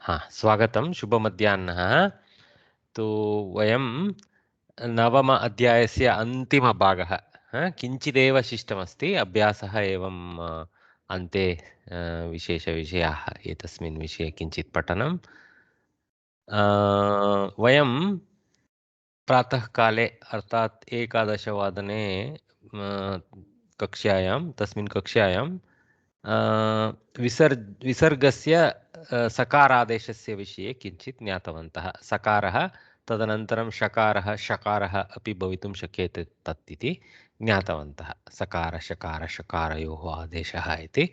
हाँ, स्वागतं, शुभमध्याह्नः। तु वयं नवम अध्यायस्य अन्तिमभागः, किञ्चिदेव शिष्टमस्ति, अभ्यासः एवं अन्ते विशेषविषयाः एतस्मिन् विषये किञ्चित् पठनं। वयं प्रातःकाले अर्थात् 11:00 कक्षायां तस्मिन् कक्षायां विसर्गस्य सकारादेशस्य विषये किञ्चित् ज्ञातवन्तः। सकारः तदनन्तरं शकारः शकारः अपि भवितुं शक्यते तत् इति ज्ञातवन्तः। सकार शकार शकारयोः आदेशः इति।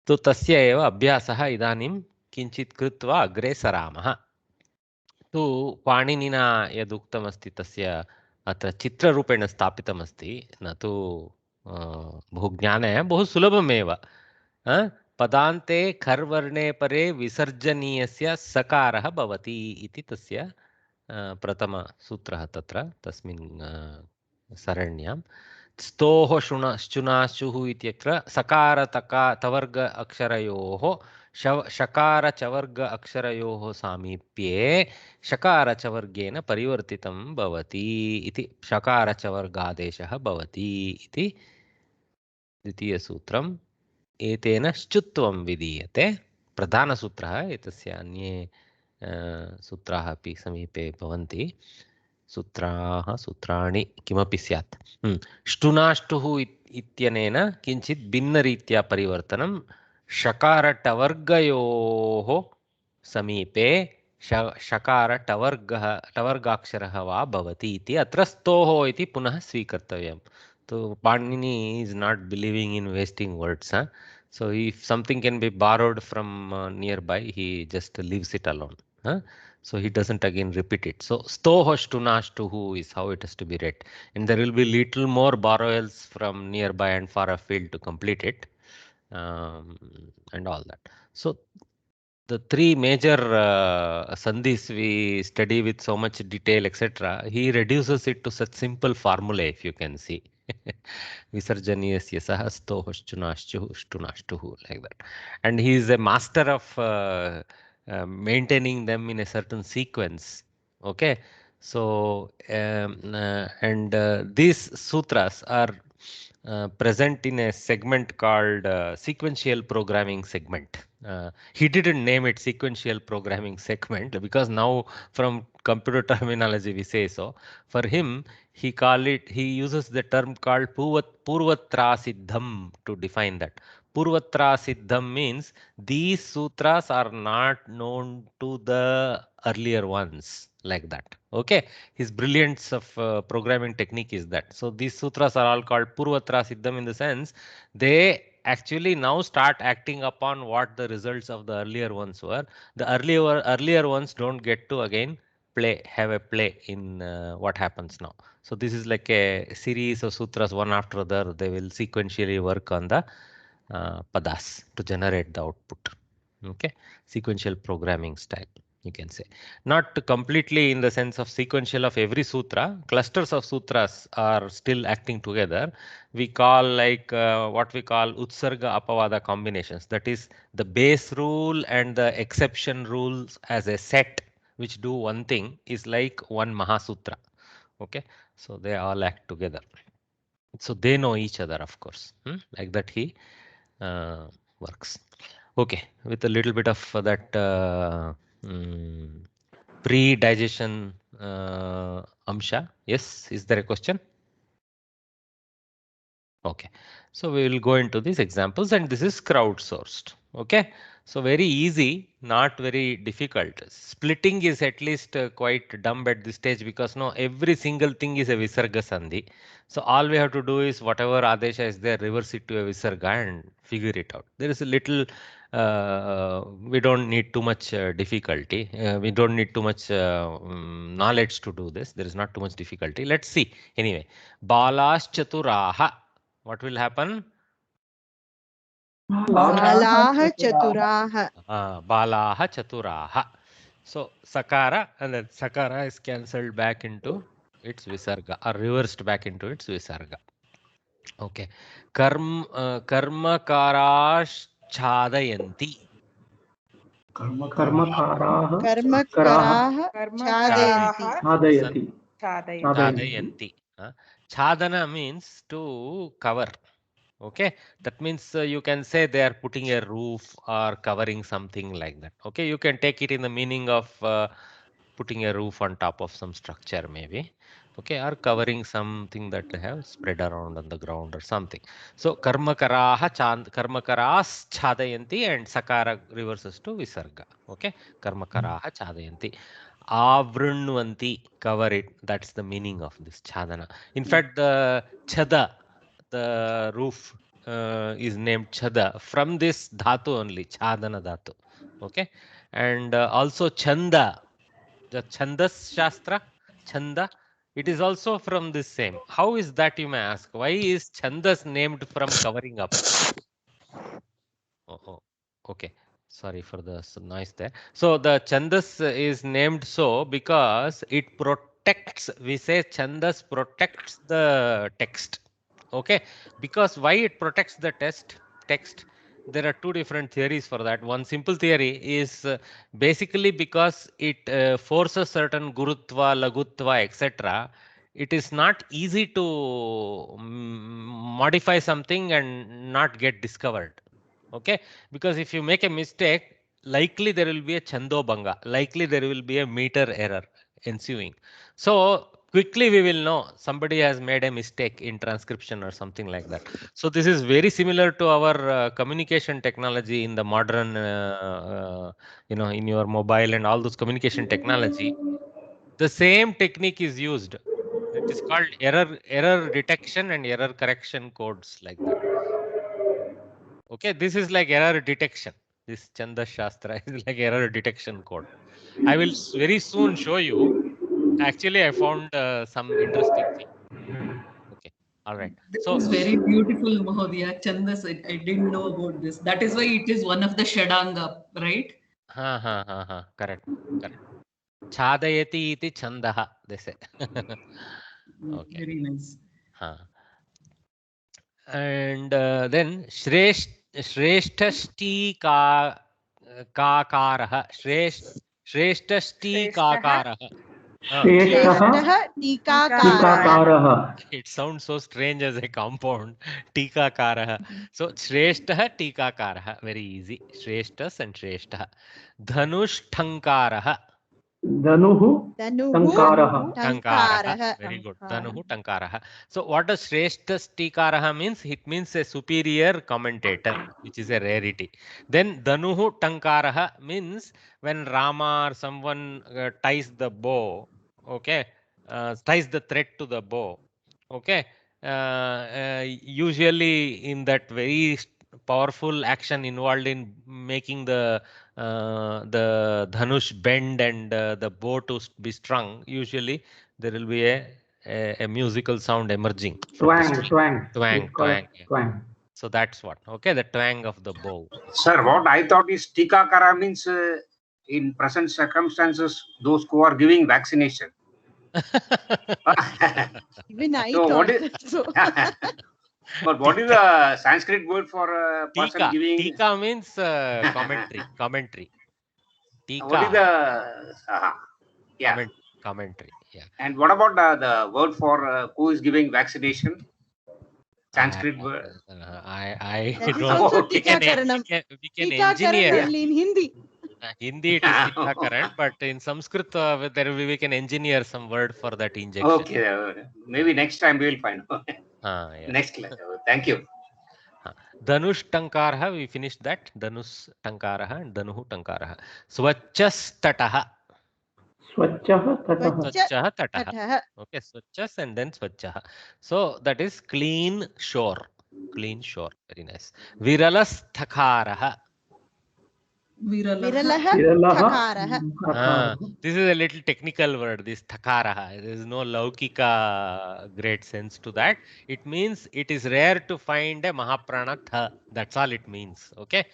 तु तस्य एव अभ्यासः इदानीं किञ्चित् कृत्वा अग्रे सरामः। तु पाणिनिना यदुक्तमस्ति तस्य अत्र चित्ररूपेण स्थापितमस्ति, न तु बहु ज्ञाने बहु सुलभमेव। पदान्ते खर्वर्णे परे विसर्जनीयस्य सकारः भवति इति तस्य प्रथमसूत्रः तत्र तस्मिन् सरण्यां। स्तोः शुनाशुः इत्यत्र सकार तवर्ग अक्षरयोः शकार चवर्ग अक्षरयोः सामीप्ये शकार चवर्गेन परिवर्तितं भवति इति शकार चवर्गादेशः भवति इति द्वितीयसूत्रम्। एतेन श्चुत्वं विधीयते। प्रधानसूत्रः एतस्य अन्ये सूत्राः अपि समीपे भवन्ति। सूत्राणि किमपि स्यात्। ष्टुनाष्टुः इत्यनेन किञ्चित् भिन्नरीत्या परिवर्तनं। शकारटवर्गयोः समीपे टवर्गाक्षरः वा भवति इति अत्र स्तोः इति पुनः स्वीकर्तव्यं। So Panini is not believing in wasting words. So if something can be borrowed from nearby, he just leaves it alone. So he doesn't again repeat it. So stoho shtunashtuhu is how it has to be read. And there will be little more borrowals from nearby and far afield to complete it. And all that. So the three major sandhis we study with so much detail, etc. He reduces it to such simple formulae, if you can see. Visarjaniyasya sah stoh shtunashtuh shtunashtuh, like that. And he is a master of maintaining them in a certain sequence. Okay. So, these sutras are present in a segment called sequential programming segment. He didn't name it sequential programming segment because now from computer terminology we say so. For him, he uses the term called purvatra siddham to define that. Purvatra siddham means these sutras are not known to the earlier ones, like that. Okay, his brilliance of programming technique is that. So these sutras are all called purvatra siddham in the sense they actually now start acting upon what the results of the earlier ones were. The earlier ones don't get to again have a play in what happens now. So this is like a series of sutras, one after the other. They will sequentially work on the padas to generate the output. Okay, sequential programming style, you can say. Not completely in the sense of sequential of every sutra. Clusters of sutras are still acting together. We call like what we call utsarga apavada combinations. That is the base rule and the exception rules as a set which do one thing is like one Mahasutra. Okay, so they all act together. So they know each other, of course. Like that he works. Okay, with a little bit of that pre-digestion amsha. Yes, is there a question? Okay, so we will go into these examples, and this is crowdsourced. Okay, so very easy, not very difficult. Splitting is at least quite dumb at this stage because no, every single thing is a visarga sandhi. So all we have to do is whatever adesha is there, reverse it to a visarga and figure it out. There is a little, we don't need too much difficulty. We don't need too much knowledge to do this. There is not too much difficulty. Let's see. Anyway, balas chaturaha. What will happen? Balaha chaturaha. Balaha chaturaha. So sakara, and then sakara is cancelled back into its visarga or reversed back into its visarga. Okay. Karmakarash chadayanti. कर्मकाराः कर्मकराः कर्मकराः छादयन्ति Chadayanti. Chadana means to cover. Okay, that means you can say they are putting a roof or covering something like that. Okay, you can take it in the meaning of putting a roof on top of some structure maybe. Okay, or covering something that they have spread around on the ground or something. So karmakaraha karmakaras chadayanti, and sakara reverses to visarga. Okay, karmakaraha chadayanti. Avrunvanti, cover it. That's the meaning of this chadana. In fact, the chada, the roof, is named chada from this dhatu only, chadana dhatu. Okay, and also chanda, the chandas shastra, chanda, it is also from this same. How is that, you may ask? Why is chandas named from covering up? Oh, okay. Sorry for the noise there. So the chandas is named so because it protects, we say chandas protects the text. Okay, because why it protects the text? There are two different theories for that. One simple theory is basically because it forces certain gurutva, lagutva, etc. It is not easy to modify something and not get discovered. Okay, because if you make a mistake, likely there will be a chando banga, likely there will be a meter error ensuing. So quickly we will know somebody has made a mistake in transcription or something like that. So this is very similar to our communication technology in the modern, in your mobile and all those communication technology. The same technique is used. It is called error detection and error correction codes, like that. Okay, this is like error detection. This Chanda Shastra is like error detection code. I will very soon show you. Actually, I found some interesting thing. Okay, all right. This So, is very beautiful, Mahodaya. Chandas, I didn't know about this. That is why it is one of the Shadanga, right? correct. Chadayati iti chandaha, they say. Okay. Very nice. And then Shrestashti kakarah. Shrestashti kakarah. श्रेष्ठः टीकाकारः It sounds so strange as a compound. Tikakaraha. So Shrestha Tikakaraha. Very easy. Shreshtas and Shrestha. Dhanush Dhanuhu Tankaraha. Very good. Dhanuhu Tankaraha. So what does Shreshtas Tikaraha means? It means a superior commentator, which is a rarity. Then Dhanuhu Tankaraha means when Rama or someone ties the bow, okay, ties the thread to the bow, okay, usually in that very powerful action involved in making the dhanush bend and the bow to be strung, usually there will be a musical sound emerging from twang. So that's what, okay, the twang of the bow. Sir, what I thought is Tikakara means in present circumstances, those who are giving vaccination. Even I So thought what is, that so. but what is the Sanskrit word for a person giving? Tika means commentary. Tika. What is the commentary? Yeah. And what about the word for who is giving vaccination? Sanskrit word. I That is don't also know. We can engineer. only in Hindi. Hindi it is Tikakaran, but in Sanskrit we can engineer some word for that injection. Okay, maybe next time we will find out. Yeah. Next class. Thank you. Dhanush Tankaraha, we finished that. Dhanush Tankaraha and Dhanuhu Tankaraha. Swachas Tataha. Swachah Tataha. Okay, Swachas and then Swachaha. So that is clean shore. Clean shore. Very nice. Viralas Thakaraha. Viralaha Thakaraha. This is a little technical word, this Thakaraha. There is no Laukika great sense to that. It means it is rare to find a Mahaprana Tha. That's all it means. Okay.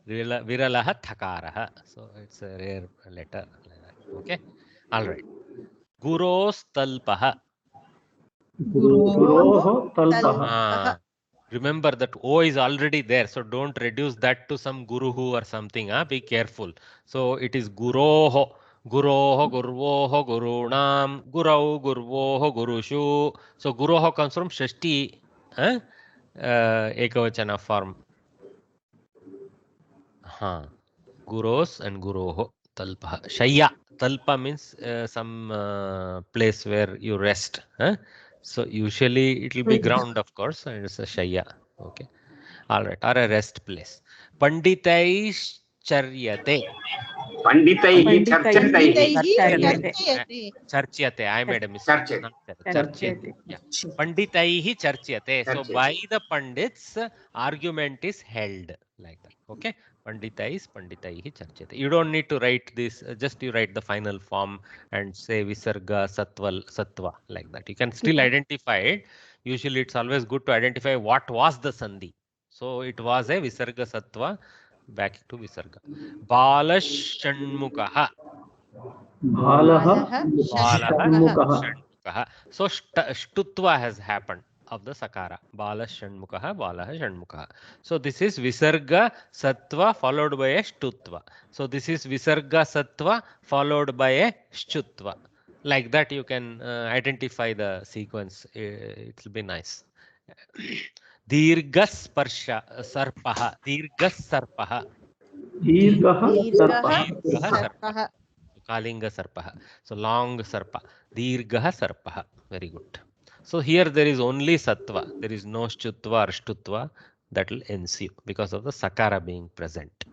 Viralaha Thakaraha. So it's a rare letter. Okay. All right. Guros Talpaha. Guroho Talpaha. Remember that O is already there, so don't reduce that to some guruhu or something. Be careful. So it is guroho, guroho, gurvoho, gurunam, gurau, gurvoho, gurushu. So guroho comes from shashti, ekavachana form. Guros and guroho. Talpa. Shayya. Talpa means some place where you rest. So usually it will be ground, of course, and it's a shayya. Okay. All right. Or a rest place. Panditaish charyate. Panditaihi charchataihi. Charchyate. Charchyate. I made a mistake. Charchyate. Not charchyate. Yeah. Panditaihi charchyate. So by the pandits, argument is held like that. Okay. Panditaihi charchyate. You don't need to write this. Just you write the final form and say visarga, sattva like that. You can still identify it. Usually it's always good to identify what was the sandhi. So it was a visarga sattva. Back to visarga. Balash Shanmukaha. Balaha Shanmukaha. So Shtutva has happened of the Sakara. Balash Shanmukaha, Balaha Shanmukaha. So this is Visarga Sattva followed by a Shtutva. So this is Visarga Sattva followed by a Shtutva. Like that you can identify the sequence. It will be nice. Dirghas Parsha Sarpaha. Dirghas Sarpaha. Sarpaha. Kalinga Sarpaha. So long Sarpa. Dirgha Sarpaha. Very good. So here there is only Sattva. There is no Shtutva or Shtutva that will ensue because of the Sakara being present.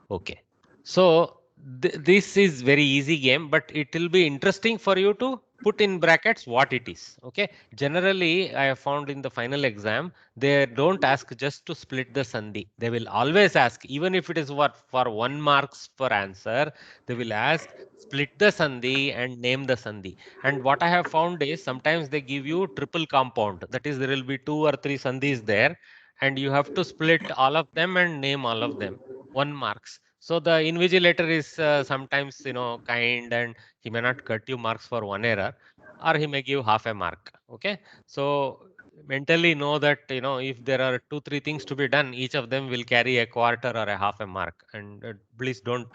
Okay. So this is very easy game, but it will be interesting for you to put in brackets what it is. Okay. Generally, I have found in the final exam, they don't ask just to split the sandhi. They will always ask, even if it is what for 1 marks per answer, they will ask split the sandhi and name the sandhi. And what I have found is sometimes they give you triple compound. That is, there will be 2 or 3 sandhis there, and you have to split all of them and name all of them. 1 marks. So the invigilator is sometimes, kind, and he may not cut you marks for 1 error, or he may give half a mark. Okay. So mentally know that, if there are 2-3 things to be done, each of them will carry a quarter or a half a mark. And please don't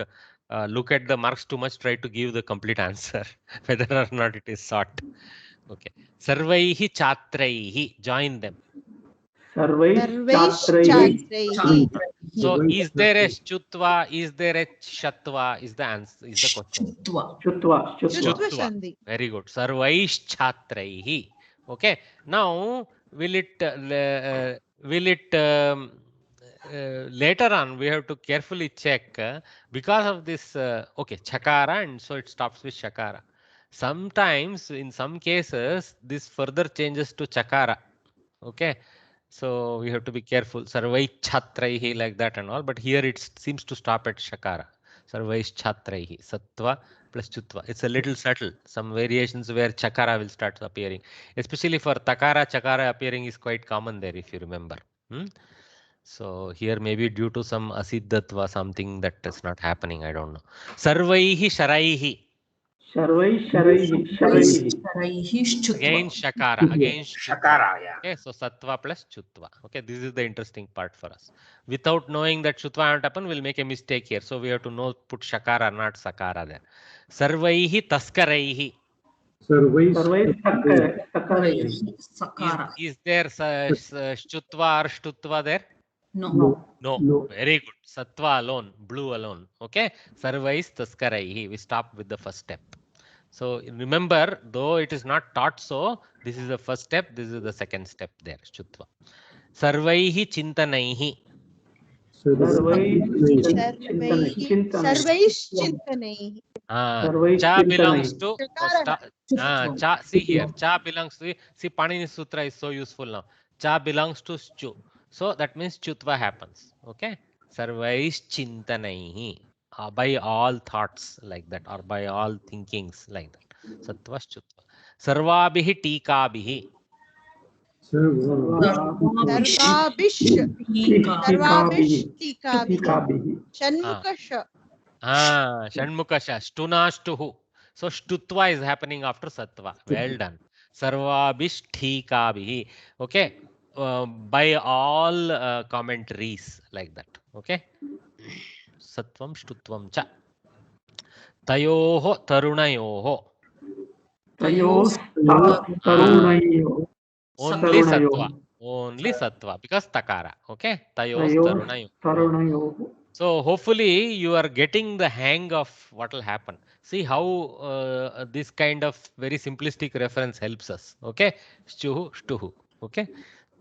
look at the marks too much. Try to give the complete answer, whether or not it is short. Okay. Sarvaihi chatraihi. Join them. So is there a Shtutva? Is there a Shatva? Is the answer? Is the question? Shtutva. Very good. Sarvaish chatraihi. Okay. Now will it later on we have to carefully check because of this okay, chakara, and so it stops with shakara. Sometimes in some cases this further changes to chakara. Okay. So we have to be careful. Sarvai chatraihi like that and all, but here it seems to stop at shakara. Sarvai chatraihi. Sattva plus chutva. It's a little subtle. Some variations where chakara will start appearing. Especially for takara, chakara appearing is quite common there, if you remember. So here maybe due to some asiddhatva, something that is not happening. I don't know. Sarvaihi sharaihi. Again shakara. Again Shakara, yeah. Okay, so sattva plus chutva. Okay, this is the interesting part for us. Without knowing that chutva won't happen, we'll make a mistake here. So we have to know put shakara, not sakara there. Sarvaihi taskaraihi. Is there chutva or shtutva there? No. No. Very good. Sattva alone, blue alone. Okay. Sarvais taskaraihi. We stop with the first step. So remember, though it is not taught so, this is the first step, this is the second step there, Shtutva. Sarvaihi chintanaihi. Cha belongs to cha. See here, cha belongs to, see Panini Sutra is so useful now. Cha belongs to chu. So that means chutva happens. Okay. Sarvais chintanaihi. By all thoughts like that, or by all thinkings like that. Sattva chutva. Sarvabhihi tikabihi. Shanmukasha. Shtunashtuhu. So shtutva is happening after sattva. Well done. Sarvabhish tikabihi. Okay. by all commentaries like that. Okay. Sattvam shtutvam cha. Tayoho tarunayoho. तयोस्तरुणयोः Only Tarunayoh. sattva. Only sattva because takara. Okay. Tayos tarunayoh. तरुणयोः So hopefully you are getting the hang of what will happen. See how this kind of very simplistic reference helps us. Okay. Shtuhu, shtuhu. Okay.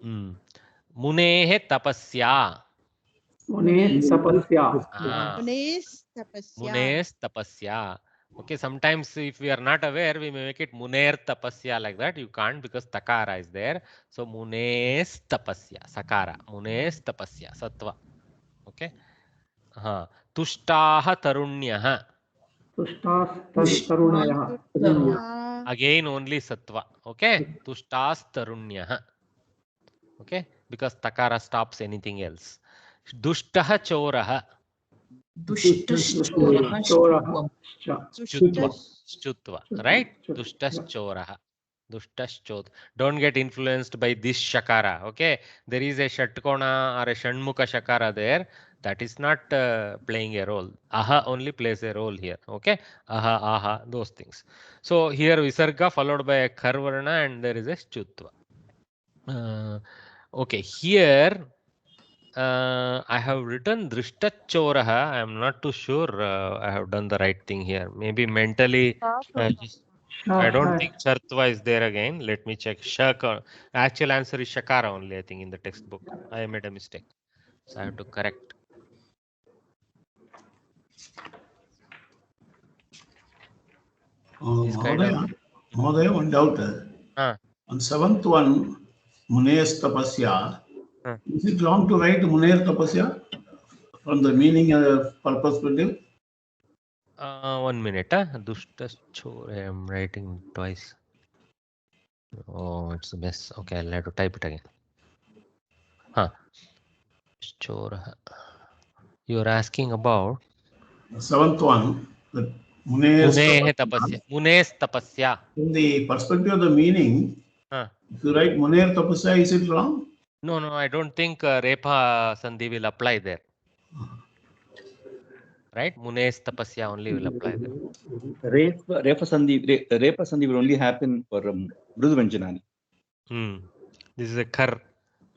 Munehe tapasya. मुनेः तपस्या Munis tapasya. Munes tapasya. Okay, sometimes if we are not aware, we may make it Muner tapasya like that. You can't because takara is there. So Munes tapasya, sakara. Munes tapasya, sattva. Okay. Tushtaha tarunyah. तुष्टास्तरुणयः Again only sattva. Okay. Tushtas tarunyah. Okay. Because takara stops anything else. Dushtaha choraha. Dushtashtvorah चोरः Shtutva, right? Dushtaschoraha. Dushtaschot. Don't get influenced by this shakara. Okay. There is a shatkona or a shanmukha shakara there. That is not playing a role. Aha only plays a role here. Okay. Aha, aha, those things. So here visarga followed by a kharvarna and there is a Shtutva. Okay. Here I have written Drishtachchoraha. I am not too sure I have done the right thing here. Maybe mentally, I don't think Chartva is there again. Let me check. Shaka. Actual answer is Shakara only, I think, in the textbook. I made a mistake. So I have to correct. Mahodaya, one doubt. On seventh one, Mune's Tapasya. Is it wrong to write Muner Tapasya from the meaning and purpose perspective? 1 minute. Dushtaschor. I am writing twice. Oh, it's a mess. Okay, I'll have to type it again. Chora. You are asking about The seventh one, the Mune's tapasya. Munes tapasya. In the perspective of the meaning, if you write Muner Tapasya, is it wrong? No, I don't think Repa Sandhi will apply there. Right? Munes tapasya only will apply there. Repa Sandhi will only happen for Mrudu Vyanjanani. This is a kar.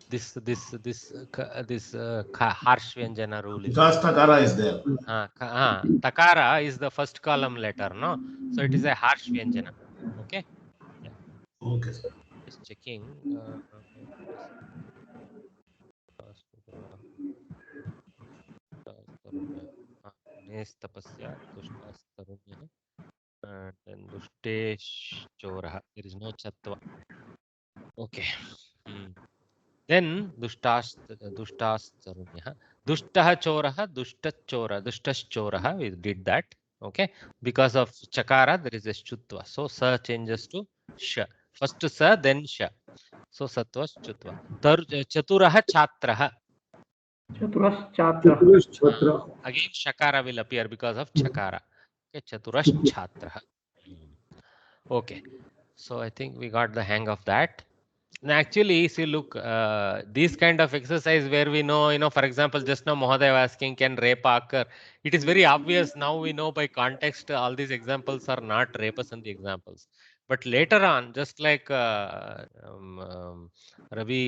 This harsh Vyanjana rule. Because Takara is there. Takara is the first column letter, no? So it is a harsh Vyanjana. Okay? Yeah. Okay, sir. Just checking. Munes tapasya, dushtas tarunyah, and then dushtesh choraha. There is no chatva. Okay. Then dushtas tarunyah. Dushtaha choraha, dushtaschora. We did that. Okay. Because of chakara, there is a shutva. So sa changes to sha. First sa, then sha. So satva shutva. Chaturaha chatraha. Again shakara will appear because of chakara. Okay. Chaturash chatraha. Okay. So I think we got the hang of that. Now actually, see, look, these kind of exercise where we know, for example, just now Mahodaya was asking, can Repa occur? It is very obvious now we know by context all these examples are not Repa Sandhi examples. But later on, just like Ravi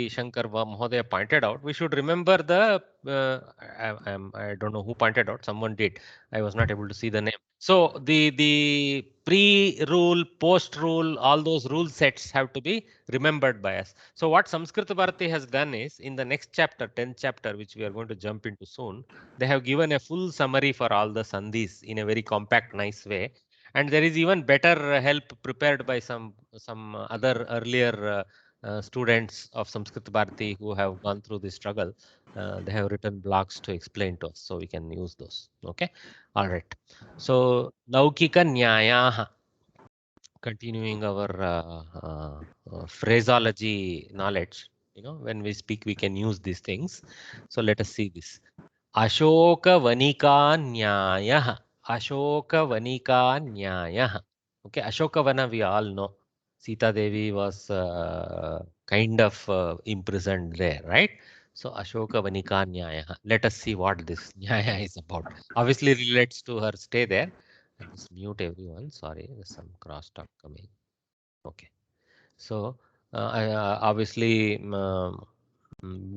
Shankar Mahodaya pointed out, we should remember the, I don't know who pointed out, someone did. I was not able to see the name. So the pre-rule, post-rule, all those rule sets have to be remembered by us. So what Samskrita Bharati has done is, in the next chapter, 10th chapter, which we are going to jump into soon, they have given a full summary for all the sandhis in a very compact, nice way. And there is even better help prepared by some other earlier students of Samskrita Bharati who have gone through this struggle. They have written blogs to explain to us, so we can use those. Okay. All right. So Laukika Nyayaha. Continuing our phraseology knowledge, when we speak, we can use these things. So let us see this. Ashoka Vanika Nyayah. Ashoka Vanika Nyayah. Okay, Ashoka Vana we all know. Sita Devi was kind of imprisoned there, right? So Ashoka Vanika Nyaya. Let us see what this Nyaya is about. Obviously relates to her stay there. I'll just mute everyone. Sorry, there's some crosstalk coming. Okay. So obviously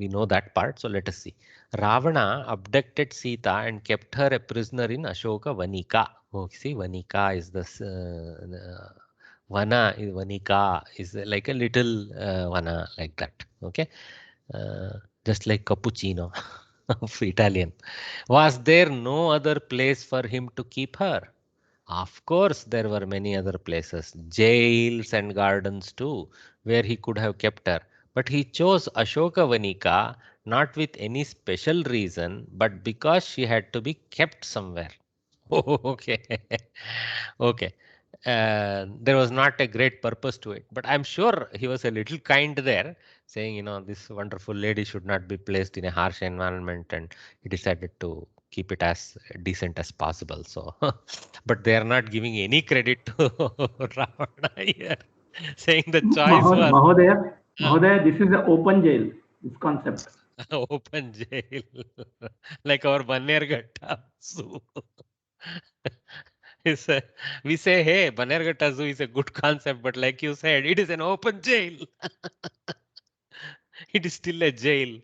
we know that part. So let us see. Ravana abducted Sita and kept her a prisoner in Ashoka Vanika. Oh, see, Vanika is this Vana is Vanika is like a little Vana like that. Okay, just like cappuccino of Italian. Was there no other place for him to keep her? Of course, there were many other places, jails and gardens too, where he could have kept her. But he chose Ashoka Vanika not with any special reason, but because she had to be kept somewhere. Oh, okay. Okay. There was not a great purpose to it, but I'm sure he was a little kind there, saying, you know, this wonderful lady should not be placed in a harsh environment, and he decided to keep it as decent as possible. So, but they are not giving any credit to Ravana here, saying the choice was Mahodaya, this is an open jail, this concept. open jail, like our Banerghatta Zoo. We say, hey, Banerghatta Zoo is a good concept, but like you said, it is an open jail. It is still a jail.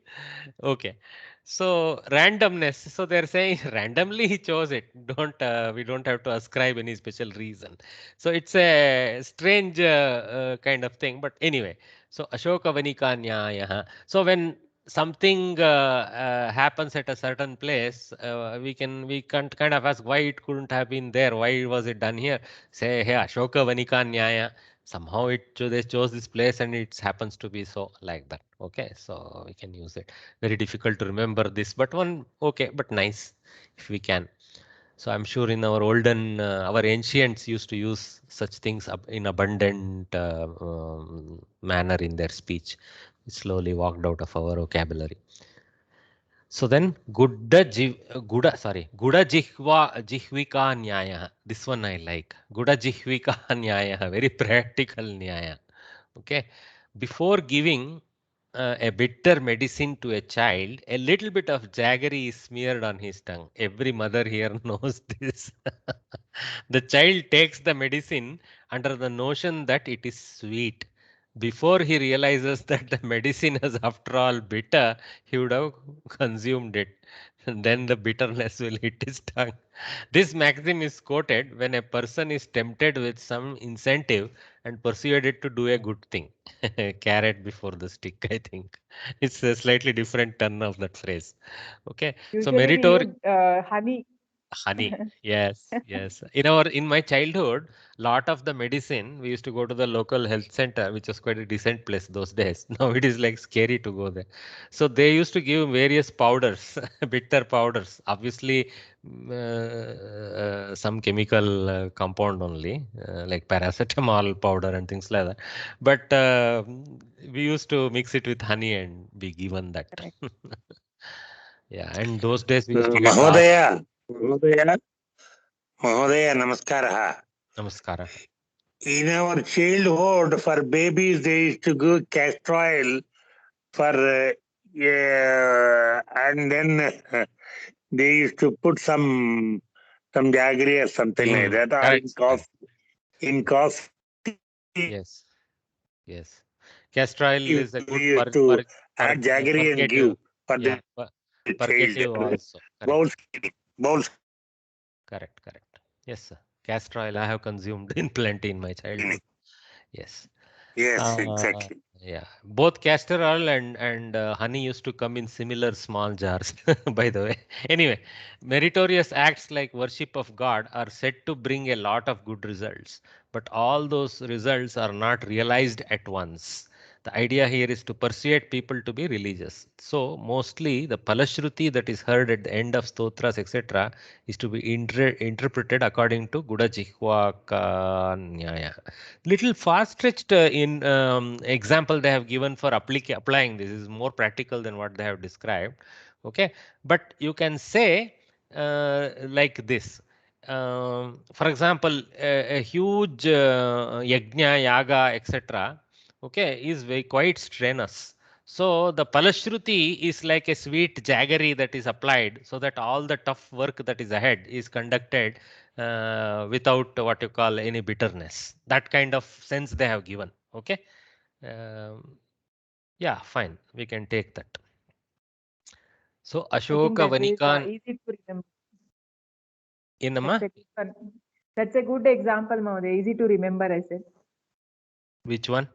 Okay. So randomness. So they're saying randomly he chose it. We don't have to ascribe any special reason. So it's a strange kind of thing. But anyway, so Ashoka Vanika Nyaya. So when something happens at a certain place, we can't kind of ask why it couldn't have been there. Why was it done here? Say, hey, Ashoka Vanika Nyaya. Somehow they chose this place and it happens to be so like that. Okay, so we can use it. Very difficult to remember this, but one okay, but nice if we can. So I'm sure in our olden, our ancients used to use such things in abundant manner in their speech. It slowly walked out of our vocabulary. So then Guda Jihvika Nyaya. This one I like. Guda Jihvika Nyaya. Very practical Nyaya. Okay. Before giving a bitter medicine to a child, a little bit of jaggery is smeared on his tongue. Every mother here knows this. The child takes the medicine under the notion that it is sweet. Before he realizes that the medicine is after all bitter, he would have consumed it. And then the bitterness will hit his tongue. This maxim is quoted when a person is tempted with some incentive and persuaded to do a good thing. Carrot before the stick, I think. It's a slightly different turn of that phrase. Okay. So meritorious. Honey. Honey, yes, yes. In my childhood, lot of the medicine we used to go to the local health center, which was quite a decent place those days. Now it is like scary to go there. So they used to give various powders, bitter powders. Obviously, some chemical compound only, like paracetamol powder and things like that. But we used to mix it with honey and be given that. Yeah, and those days we used to get Mahodaya, Namaskara. Namaskara. In our childhood, for babies, they used to give castor oil for, and then they used to put some jaggery or something like that. Correct. In coffee. Yes. Yes. Castor oil is a good add jaggery and give for the purgative also. Bowls. Correct. Yes, sir. Castor oil I have consumed in plenty in my childhood. Yes. Yes, exactly. Yeah, both castor oil and honey used to come in similar small jars, by the way. Anyway, meritorious acts like worship of God are said to bring a lot of good results, but all those results are not realized at once. The idea here is to persuade people to be religious. So mostly the Palashruti that is heard at the end of stotras, etc., is to be interpreted according to Guda Jihvaka Nyaya. Little far-stretched in example they have given for applying this is more practical than what they have described. Okay, but you can say like this. For example, a huge yajna, yaga, etc. okay, is very quite strenuous. So the Palashruti is like a sweet jaggery that is applied so that all the tough work that is ahead is conducted without what you call any bitterness. That kind of sense they have given. Okay. Yeah, fine. We can take that. So Ashoka Vanikan. Easy to remember. Inama? That's a good example, Mahoday. Easy to remember, I said. Which one?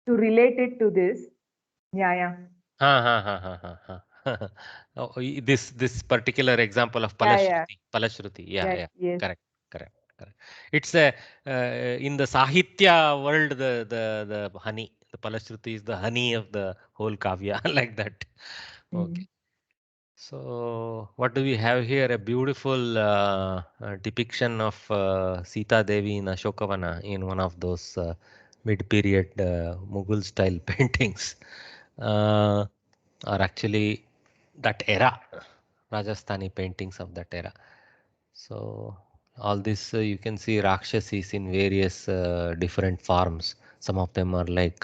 To relate it to this. Yeah. Oh, this particular example of Palashruti. Palashruti. Yeah. Yes. Correct. It's a in the Sahitya world, the honey. The Palashruti is the honey of the whole Kavya, like that. Okay. So what do we have here? A beautiful depiction of Sita Devi in Ashokavana in one of those mid-period Mughal style paintings, or actually that era, Rajasthani paintings of that era. So all this you can see Rakshasis in various different forms. Some of them are like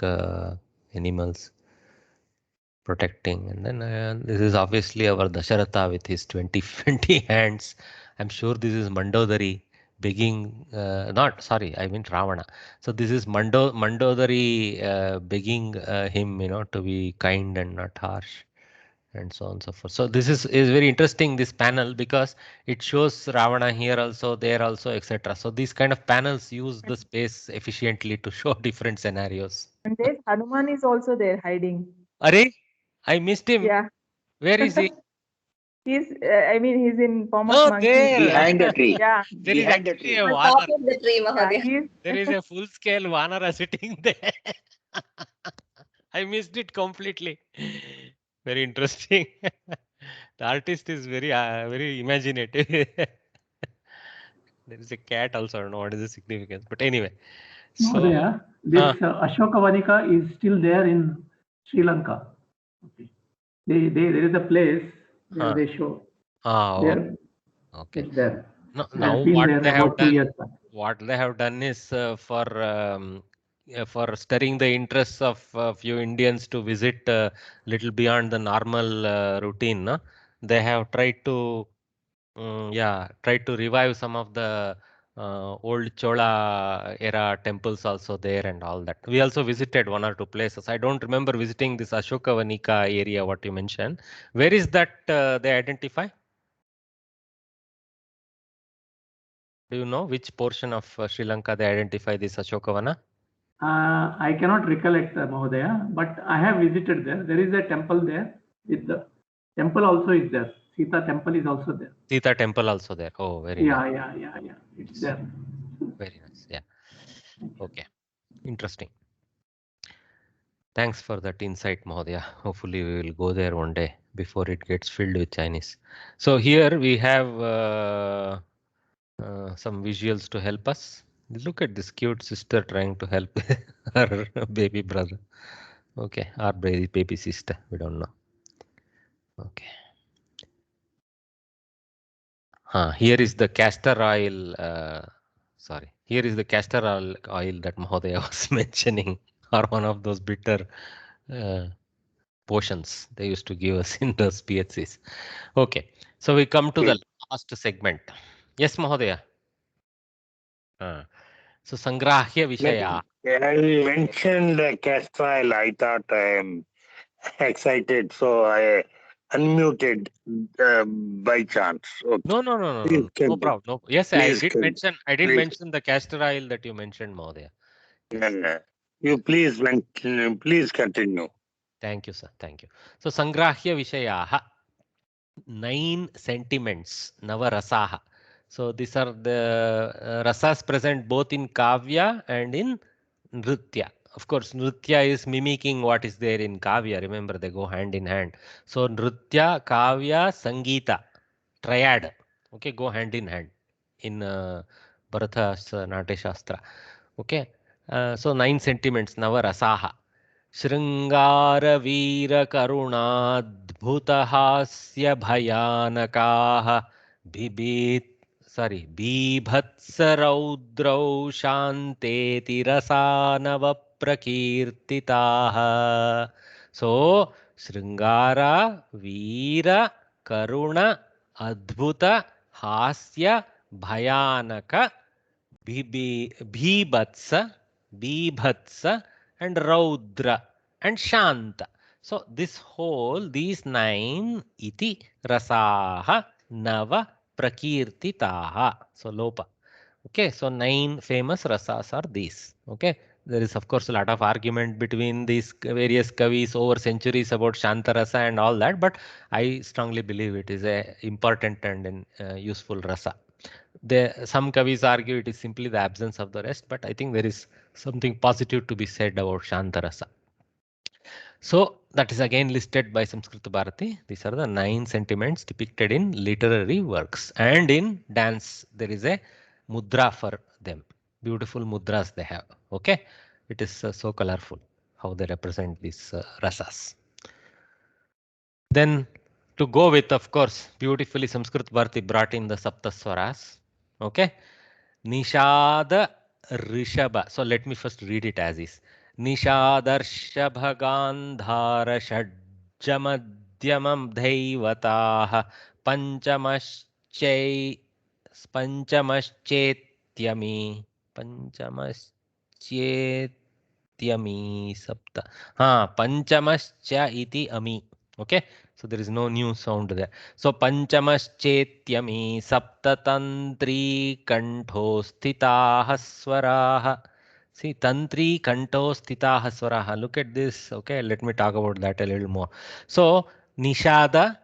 animals protecting, and then this is obviously our Dasharatha with his 20 hands. I'm sure this is Mandodari begging, I meant Ravana. So this is Mandodari begging him, to be kind and not harsh, and so on and so forth. So this is very interesting, this panel, because it shows Ravana here also, there also, etc. So these kind of panels use the space efficiently to show different scenarios. And there's Hanuman is also there hiding. Are? I missed him. Yeah. Where is he? He's in form of monkey. There. Behind the tree. Yeah. There is Behind the actually tree. a On top Vanara. of the tree, Mahodaya. There is a full-scale Vanara sitting there. I missed it completely. Very interesting. The artist is very imaginative. There is a cat also. I don't know what is the significance, but anyway. Mahodaya, this Ashoka Vanika is still there in Sri Lanka. Okay. There is a place where they show. Okay. It's there. Now what they have done is for stirring the interests of a few Indians to visit little beyond the normal routine. No? They have tried to revive some of the old Chola era temples also there and all that. We also visited one or two places. I don't remember visiting this Ashoka Vanika area, what you mentioned. Where is that they identify? Do you know which portion of Sri Lanka they identify this Ashokavana? I cannot recollect, Mahodaya, but I have visited there. There is a temple there. The temple also is there. Sita temple is also there. Sita temple also there. Oh, very nice. Yeah. It's there. Very nice. Yeah. Okay. Interesting. Thanks for that insight, Mahodaya. Hopefully we will go there one day before it gets filled with Chinese. So here we have some visuals to help us. Look at this cute sister trying to help her baby brother. Okay, our baby sister. We don't know. Okay. Here is the castor oil. Here is the castor oil that Mahodaya was mentioning, or one of those bitter potions they used to give us in those PHCs. Okay, so we come to the last segment. Yes, Mahodaya. So Sangrahya Vishaya. I mentioned castor oil. I thought I am excited, so I unmuted by chance. Okay. No. No problem. No. Yes, I did mention the castor oil that you mentioned, Mahodaya. No. You please continue. Thank you, sir. Thank you. So Sangrahya Vishayaha, 9 sentiments, Nava Rasaha. So these are the rasas present both in Kavya and in Nritya. Of course, Nritya is mimicking what is there in Kavya. Remember, they go hand in hand. So Nritya, Kavya, Sangeeta, triad. Okay, go hand in hand in Bharatha's Natya Shastra. Okay, so 9 sentiments, Nava Rasaha. Shringara Veera Karunadbhutahasya Bhayanakaha Bibhatsaraudrau Shanteti Rasanava prakirtitaha. So Sringara, Veera, Karuna, Adbhuta, Hasya, Bhayanaka, Bhibhatsa, and Raudra and Shanta. So this whole, these 9 iti rasaha nava prakirtitaha. So lopa. Okay, so 9 famous rasas are these. Okay, there is of course a lot of argument between these various kavis over centuries about Shanta rasa and all that, but I strongly believe it is a important and useful rasa. Some kavis argue it is simply the absence of the rest, but I think there is something positive to be said about Shanta rasa. So that is again listed by Samskrita Bharati. These are the 9 sentiments depicted in literary works, and in dance there is a mudra for them. Beautiful mudras they have. Okay, it is so colorful how they represent these rasas. Then to go with, of course, beautifully Samskrita Bharati brought in the Saptaswaras. Okay, Nishada Rishabha. So let me first read it as is. Nishadarshava Gandhara Shadjamadhyamam Dhaivataha Panchamaschetyami Sapta. Panchamascha iti ami. Okay, so there is no new sound there. So Panchamaschetyami Saptatantri Kanto Sthitaha Swaraha. See, Tantri Kanto Sthitaha Swaraha. Look at this. Okay, let me talk about that a little more. So Nishada,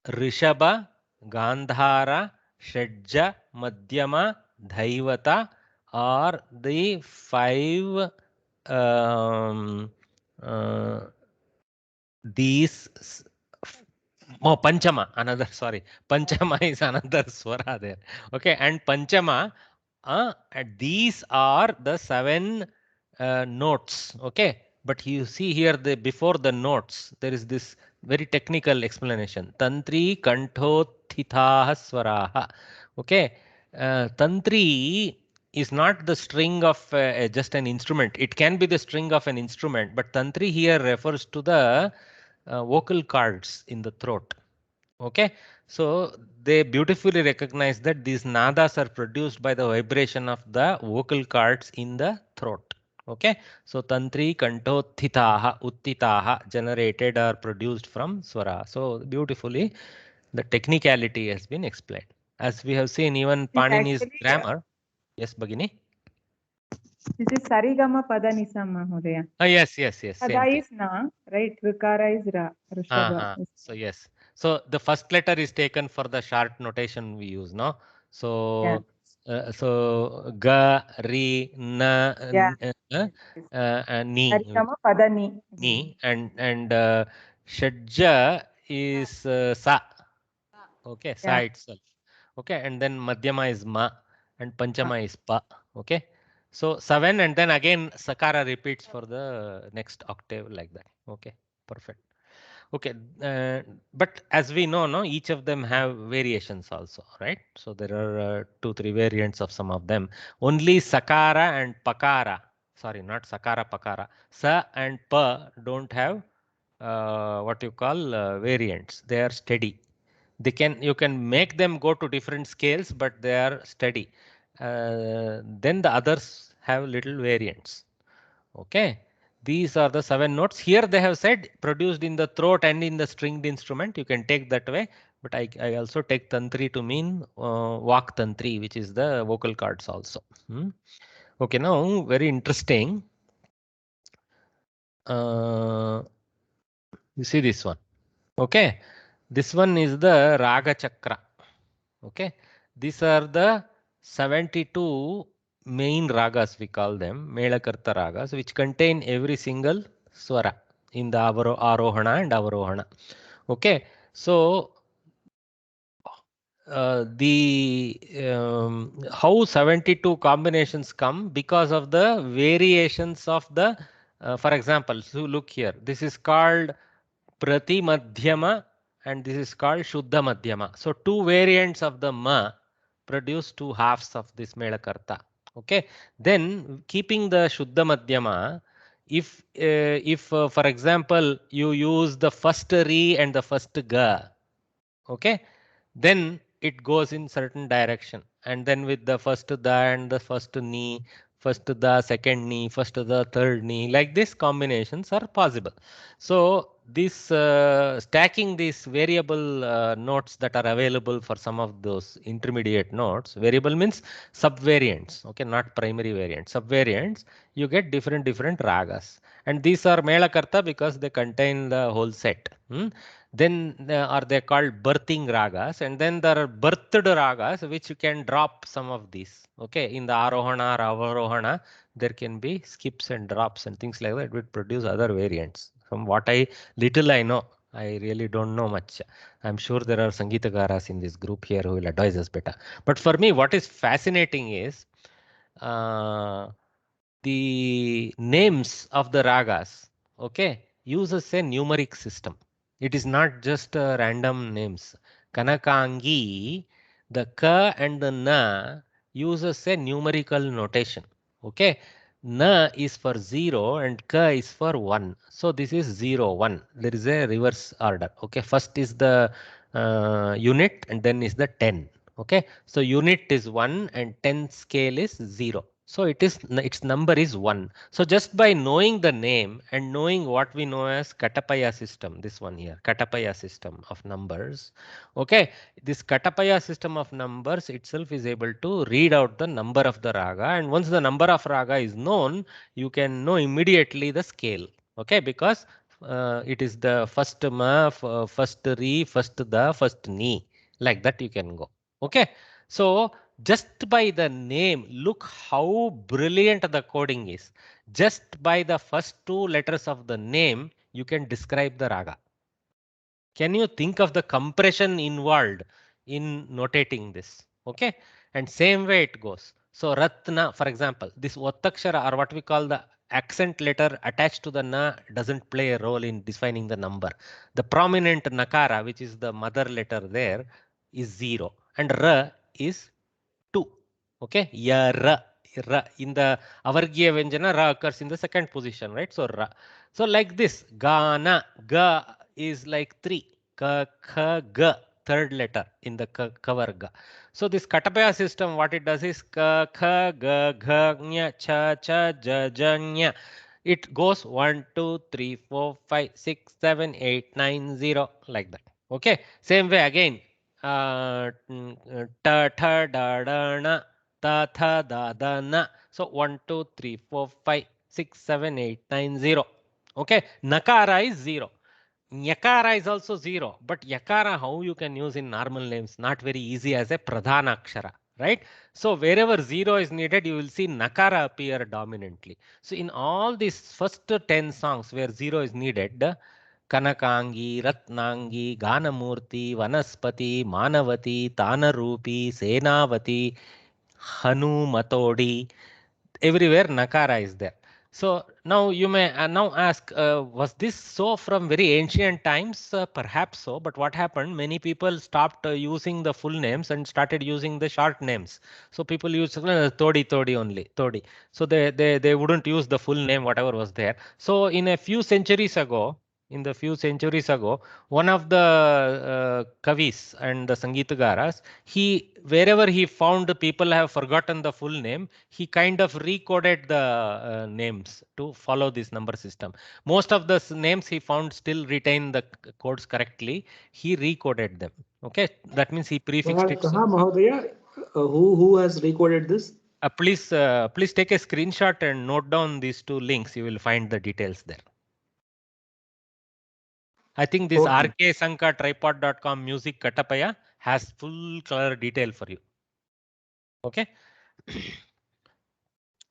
Rishabha, Gandhara, Shadja, Madhyama, Dhaivata are the 5 these Panchama, another, sorry, Panchama is another swara there. Okay, and Panchama, these are the 7 notes. Okay, but you see here before the notes there is this very technical explanation. Tantri Kanto Thitaha Swaraha. Okay, Tantri is not the string of just an instrument. It can be the string of an instrument, but Tantri here refers to the vocal cords in the throat. Okay, so they beautifully recognize that these nadas are produced by the vibration of the vocal cords in the throat. Okay, so Tantri Kanto Thitaha Uttitaha generated or produced from swara. So beautifully the technicality has been explained. As we have seen, even Panini's grammar. Yes, Bhagini. This is Sarigama Padanisa Mahodaya. Yes. Pada is na, right? Rukara is ra. Rishabha. So yes. So the first letter is taken for the short notation we use, no? So so ga, ri, na, ni. Sarigama Padani. Ni and Shadja is sa. Okay, sa itself. Okay, and then Madhyama is ma and Panchama is pa. Okay. So 7 and then again Sakara repeats for the next octave like that. Okay, perfect. Okay, but as we know, no, each of them have variations also, right? So there are 2-3 variants of some of them. Only Sakara and Pakara, sorry, not Sakara, Pakara. Sa and Pa don't have what you call variants. They are steady. You can make them go to different scales, but they are steady. Then the others have little variants. Okay, these are the 7 notes. Here they have said produced in the throat and in the stringed instrument. You can take that way, but I also take Tantri to mean Vak Tantri, which is the vocal cords also. Okay, now very interesting. You see this one. Okay, this one is the Raga Chakra. Okay, these are the 72 main ragas, we call them Melakarta ragas, which contain every single swara in the Arohana and Avarohana. Okay, so how 72 combinations come because of the variations of the for example, so look here, this is called Prati Madhyama and this is called Shuddha Madhyama. So 2 variants of the ma produce 2 halves of this Melakarta. Okay, then keeping the Shuddha Madhyama, if for example you use the first Ri and the first Ga, okay, then it goes in certain direction, and then with the first Da and the first Ni, first Da, second Ni, first Da, third Ni, like this combinations are possible. So this stacking these variable notes that are available for some of those intermediate notes, variable means subvariants, okay, not primary variants, subvariants, you get different ragas, and these are Melakarta because they contain the whole set. Then are they called birthing ragas, and then there are birthed ragas which you can drop some of these. Okay, in the Arohana or Avarohana, there can be skips and drops and things like that. It would produce other variants. From what little I know, I really don't know much. I'm sure there are Sangeetagaras in this group here who will advise us better. But for me, what is fascinating is the names of the ragas, okay, uses a numeric system. It is not just random names. Kanakangi, the ka and the na uses a numerical notation. Okay, na is for 0 and ka is for 1. So this is 0, 1. There is a reverse order. Okay, first is the unit and then is the 10. Okay, so unit is 1 and 10 scale is 0. So its number is 1. So just by knowing the name and knowing what we know as Katapaya system, this one here, Katapaya system of numbers. Okay, this Katapaya system of numbers itself is able to read out the number of the raga, and once the number of raga is known, you can know immediately the scale. Okay, because it is the first ma, first ri, first da, first ni, like that you can go. Okay, so just by the name, look how brilliant the coding is. Just by the first 2 letters of the name, you can describe the raga. Can you think of the compression involved in notating this? Okay, and same way it goes. So Ratna, for example, this Ottakshara, or what we call the accent letter attached to the na, doesn't play a role in defining the number. The prominent nakara, which is the mother letter there, is 0, and ra is 2. Okay, ya ra, ra in the avargya vyanjana, ra occurs in the second position, right? So ra. So like this, gana, ga is like 3, ka, kha, ga, third letter in the kavarga. So this Katapaya system, what it does is ka, kha, ga, gha, nya, cha, cha, ja, ja, nya. It goes 1, 2, 3, 4, 5, 6, 7, 8, 9, 0, like that. Okay, same way again. Ta, tha, da, da, na, ta, tha, da, da, na. So 1, 2, 3, 4, 5, 6, 7, 8, 9, 0. Okay, nakara is 0. Yakara is also 0, but yakara how you can use in normal names, not very easy as a pradhana akshara, right? So wherever 0 is needed, you will see nakara appear dominantly. So in all these first 10 songs where 0 is needed, Kanakangi, Ratnangi, Ganamurti, Vanaspati, Manavati, Tanarupi, Senavati, Hanumatodi, everywhere nakara is there. So now you may now ask, was this so from very ancient times? Perhaps so, but what happened? Many people stopped using the full names and started using the short names. So people use Todi Todi only, Todi. So they wouldn't use the full name, whatever was there. So in a few centuries ago, one of the kavis and the Sangeetagaras, wherever he found people have forgotten the full name, he kind of recoded the names to follow this number system. Most of the names he found still retain the codes correctly. He recoded them. Okay, that means he prefixed it. Who has recoded this? Please take a screenshot and note down these 2 links. You will find the details there. I think this rksankatripod.com music Katapaya has full color detail for you. Okay.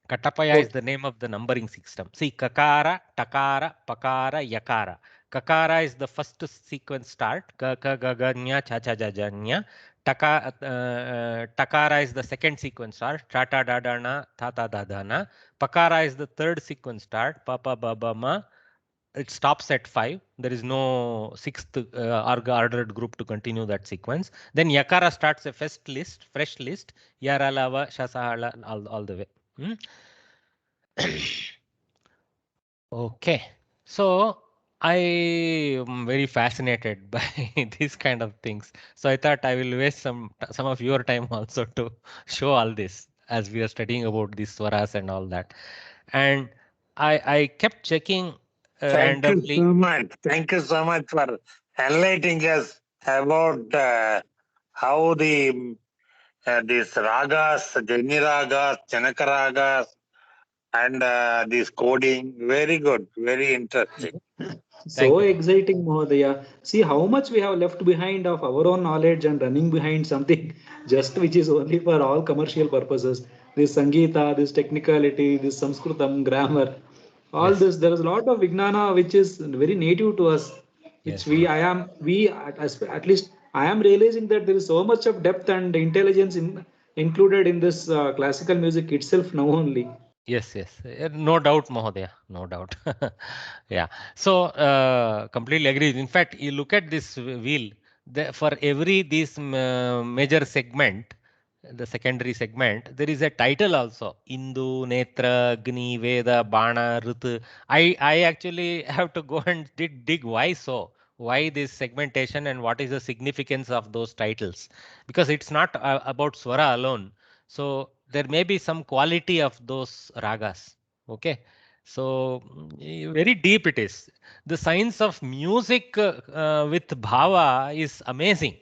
Katapaya is the name of the numbering system. See, Kakara, Takara, Pakara, Yakara. Kakara is the first sequence start. Ka, ka, ga, ga, nya, cha, cha, ja, ja, nya. Takara is the second sequence start. Ta, ta, da, da, na, tha, ta, da, da, na. Pakara is the third sequence start. Pa, pa, ba, ba, ma. it stops at 5. There is no sixth ordered group to continue that sequence. Then Yakara starts a fresh list, Yaralava, Shasahala, all the way. Okay, so I am very fascinated by these kind of things. So I thought I will waste some of your time also to show all this as we are studying about these swaras and all that. And I kept checking Thank you randomly. so much. Thank you so much for enlightening us about how these ragas, Jani ragas, Janaka ragas, and this coding. Very good, very interesting. So you. exciting, Mahodaya. See how much we have left behind of our own knowledge and running behind something just which is only for all commercial purposes. This Sangeeta, this technicality, this Sanskritam, grammar, all Yes. this. There is a lot of Vignana which is very native to us, Yes. which at least I am realizing that there is so much of depth and intelligence included in this classical music itself now only. Yes, no doubt, Mahodaya, no doubt. Yeah, so completely agree. In fact, you look at this wheel, for every this major segment, the secondary segment, there is a title also. Indu, Netra, Agni, Veda, Bana, Rit. I actually have to go and dig why so. Why this segmentation and what is the significance of those titles? Because it's not about Swara alone. So there may be some quality of those ragas. Okay, so very deep it is. The science of music with bhava is amazing.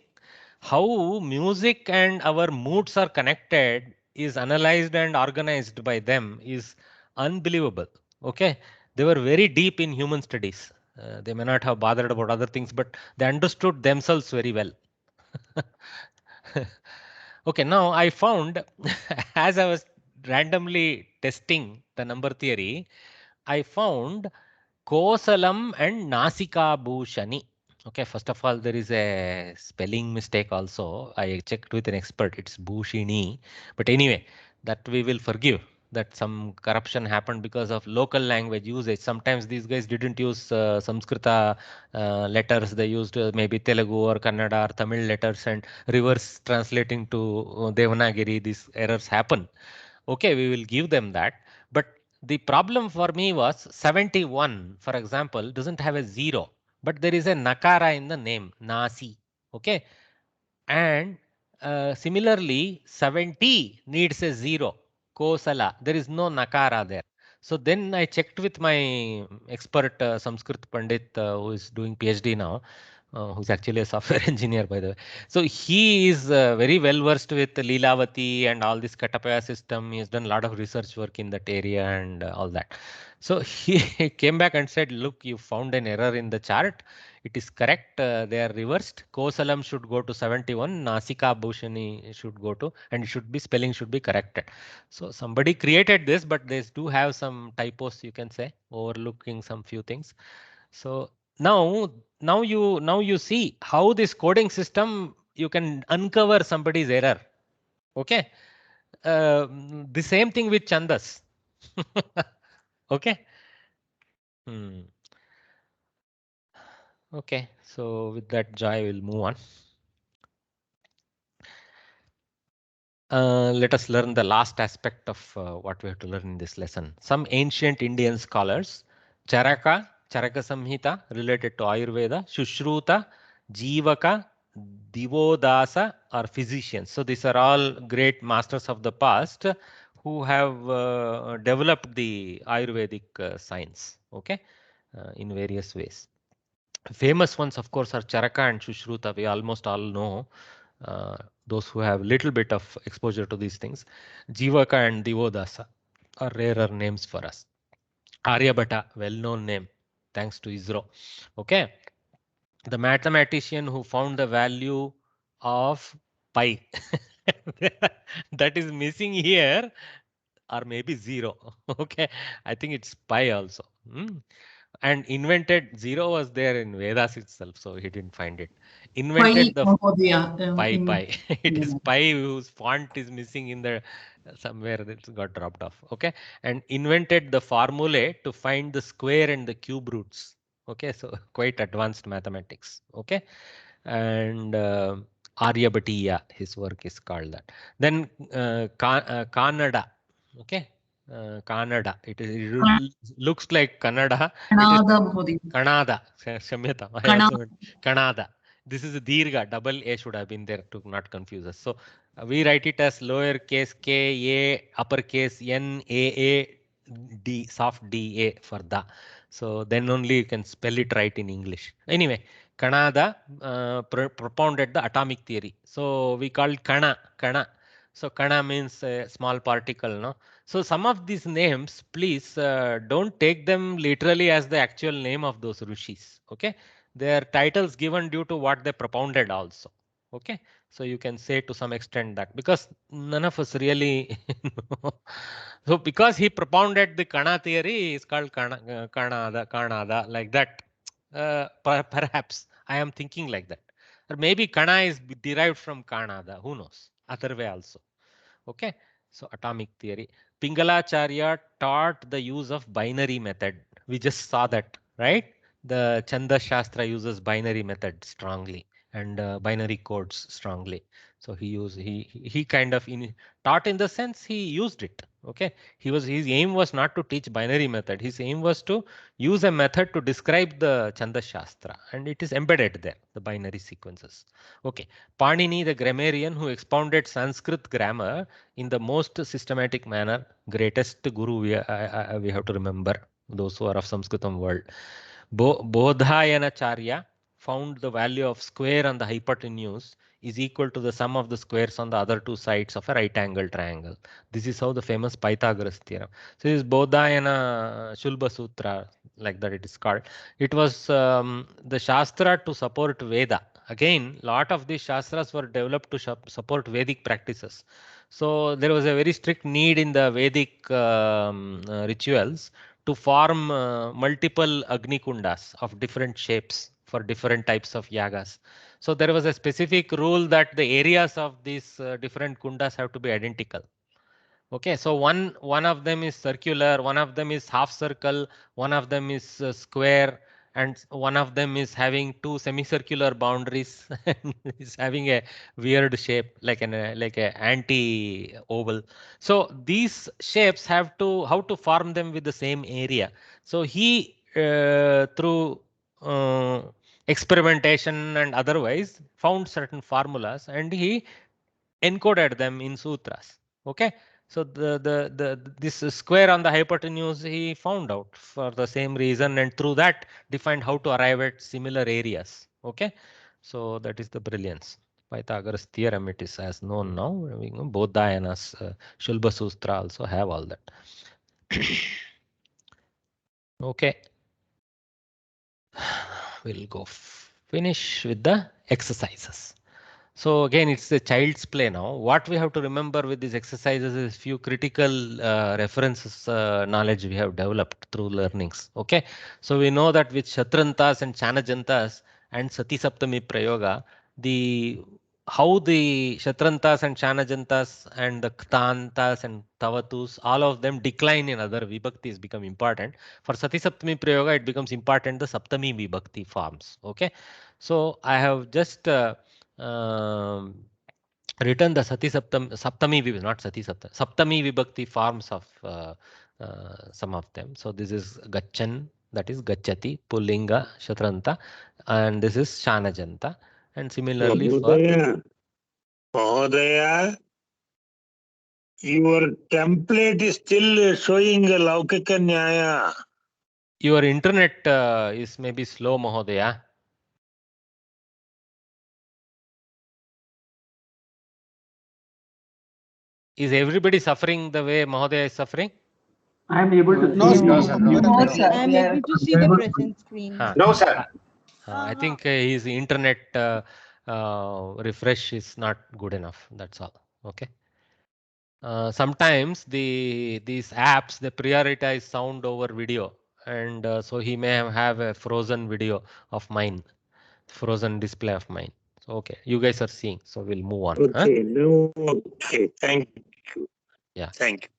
How music and our moods are connected is analyzed and organized by them is unbelievable. Okay, they were very deep in human studies. They may not have bothered about other things, but they understood themselves very well. Okay, now I found as I was randomly testing the number theory, I found Kosalam and Nasika Bhushani. Okay, first of all, there is a spelling mistake also. I checked with an expert, it's Bhushini. But anyway, that we will forgive. That some corruption happened because of local language usage. Sometimes these guys didn't use Samskrita letters, they used maybe Telugu or Kannada or Tamil letters and reverse translating to Devanagari. These errors happen. Okay, we will give them that. But the problem for me was 71, for example, doesn't have a 0, but there is a nakara in the name, Nasi. Okay, and similarly, 70 needs a 0, Kosala. There is no nakara there. So then I checked with my expert Sanskrit Pandit who is doing PhD now, who's actually a software engineer, by the way. So he is very well versed with Leelavati and all this Katapaya system. He has done a lot of research work in that area and all that. So he came back and said, look, you found an error in the chart. It is correct. They are reversed. Kosalam should go to 71. Nasika Bhushani should go to, and it should be spelling should be corrected. So somebody created this, but they do have some typos, you can say, overlooking some few things. So now you see how this coding system, you can uncover somebody's error. Okay, the same thing with Chandas. Okay. Okay, so with that, Joy will move on. Let us learn the last aspect of what we have to learn in this lesson. Some ancient Indian scholars, Charaka Samhita related to Ayurveda, Shushruta, Jivaka, Divodasa are physicians. So these are all great masters of the past who have developed the Ayurvedic science, okay, in various ways. Famous ones, of course, are Charaka and Shushruta. We almost all know. Those who have little bit of exposure to these things. Jivaka and Divodasa are rarer names for us. Aryabhata, well-known name, thanks to ISRO. Okay, the mathematician who found the value of pi. That is missing here, or maybe 0. Okay, I think it's pi also. And invented 0 was there in Vedas itself, so he didn't find it. Invented the pi. It is pi whose font is missing in the somewhere it got dropped off. Okay, and invented the formulae to find the square and the cube roots. Okay, so quite advanced mathematics. Okay, and Aryabhatiya, his work is called that. Then Kannada. Okay, Kannada. It looks like Kannada. Kannada, Mahodaya. Kannada. Shamyata. Kannada. This is a Dirgha. Double A should have been there to not confuse us. So we write it as lowercase k a, uppercase n a d, soft d a for da. So then only you can spell it right in English. Anyway, Kannada propounded the atomic theory. So we called Kana. So Kana means a small particle, no? So some of these names, please don't take them literally as the actual name of those rishis. Okay, they are titles given due to what they propounded also. Okay, so you can say to some extent that because none of us really know. So because he propounded the Kana theory, it's called Kannada, like that. Perhaps I am thinking like that, or maybe Kana is derived from Kannada. Who knows? Other way also. Okay, so atomic theory. Pingalacharya taught the use of binary method. We just saw that, right? The Chanda Shastra uses binary method strongly and binary codes strongly. So he kind of taught in the sense he used it. Okay, his aim was not to teach binary method. His aim was to use a method to describe the Chanda Shastra, and it is embedded there, the binary sequences. Okay, Panini, the grammarian who expounded Sanskrit grammar in the most systematic manner, greatest guru we have to remember, those who are of Sanskritam world. Bodhayanacharya found the value of square on the hypotenuse is equal to the sum of the squares on the other two sides of a right angle triangle. This is how the famous Pythagoras theorem. So this Bodhayana Shulba Sutra, like that it is called. It was the Shastra to support Veda. Again, lot of these Shastras were developed to support Vedic practices. So there was a very strict need in the Vedic rituals to form multiple Agni Kundas of different shapes for different types of yagas. So there was a specific rule that the areas of these different kundas have to be identical. Okay, so one of them is circular, one of them is half circle, one of them is square, and one of them is having two semicircular boundaries and is having a weird shape like an anti-oval. So these shapes have to how to form them with the same area. So he through experimentation and otherwise found certain formulas and he encoded them in sutras. Okay, so this square on the hypotenuse he found out for the same reason, and through that defined how to arrive at similar areas. Okay, so that is the brilliance. Pythagoras theorem, it is as known now. Bodhayanas Shulba Sutra also have all that. Okay, we'll go finish with the exercises. So again, it's a child's play now. What we have to remember with these exercises is few critical references knowledge we have developed through learnings. Okay, so we know that with Shatrantas and Chanajantas and Sati Saptami Prayoga, how the Shatrantas and Chanajantas and the Ktantas and Tavatus, all of them decline in other Vibhaktis become important. For Sati Saptami Prayoga, it becomes important the Saptami Vibhakti forms. Okay, so I have just written the Saptami, not Sati Saptami, Saptami Vibhakti forms of some of them. So this is Gachan, that is Gachati, Pullinga, Shatranta, and this is Shanajanta. And similarly Mahodaya, your template is still showing Laukika Nyaya. Your internet is maybe slow, Mahodaya. Is everybody suffering the way Mahodaya is suffering? I am able to see. No, sir. I am able to see the present screen. No, sir. I think his internet refresh is not good enough. That's all. Okay. Sometimes these apps they prioritize sound over video, and so he may have a frozen video of mine, frozen display of mine. So okay, you guys are seeing. So we'll move on. Okay, no, okay, thank you. Yeah. Thank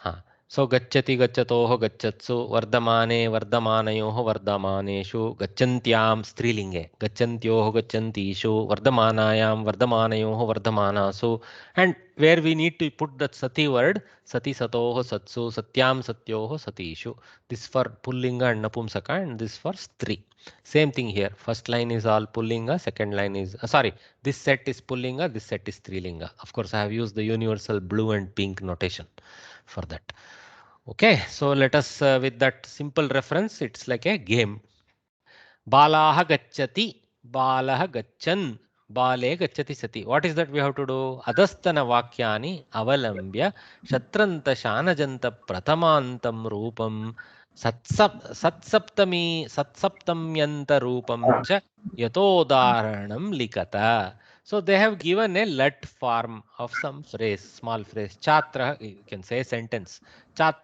you. So gacchati gacchatoh gacchatsu vardamane vardamanayoh vardamaneshu gachantyam strilinge gaccantyoh gaccantishu vardamanayam vardamanayoh vardamanasu. And where we need to put that sati word, sati satoh satsu satyam satyoh satishu. This for pullinga and napumsaka, and this for stri. Same thing here. First line is all pullinga, second line is sorry, this set is pullinga, this set is strilinga. Of course I have used the universal blue and pink notation for that. Okay, so let us with that simple reference, it's like a game. Balaha gacchati, balaha gacchan, bale gacchati sati. What is that we have to do? Adastana vakyani avalambya shatranta shanajanta prathamantam rupam satsaptamyanta rupam cha yatodaranam likata. So they have given a let form of some phrase, small phrase. Chatra, you can say a sentence.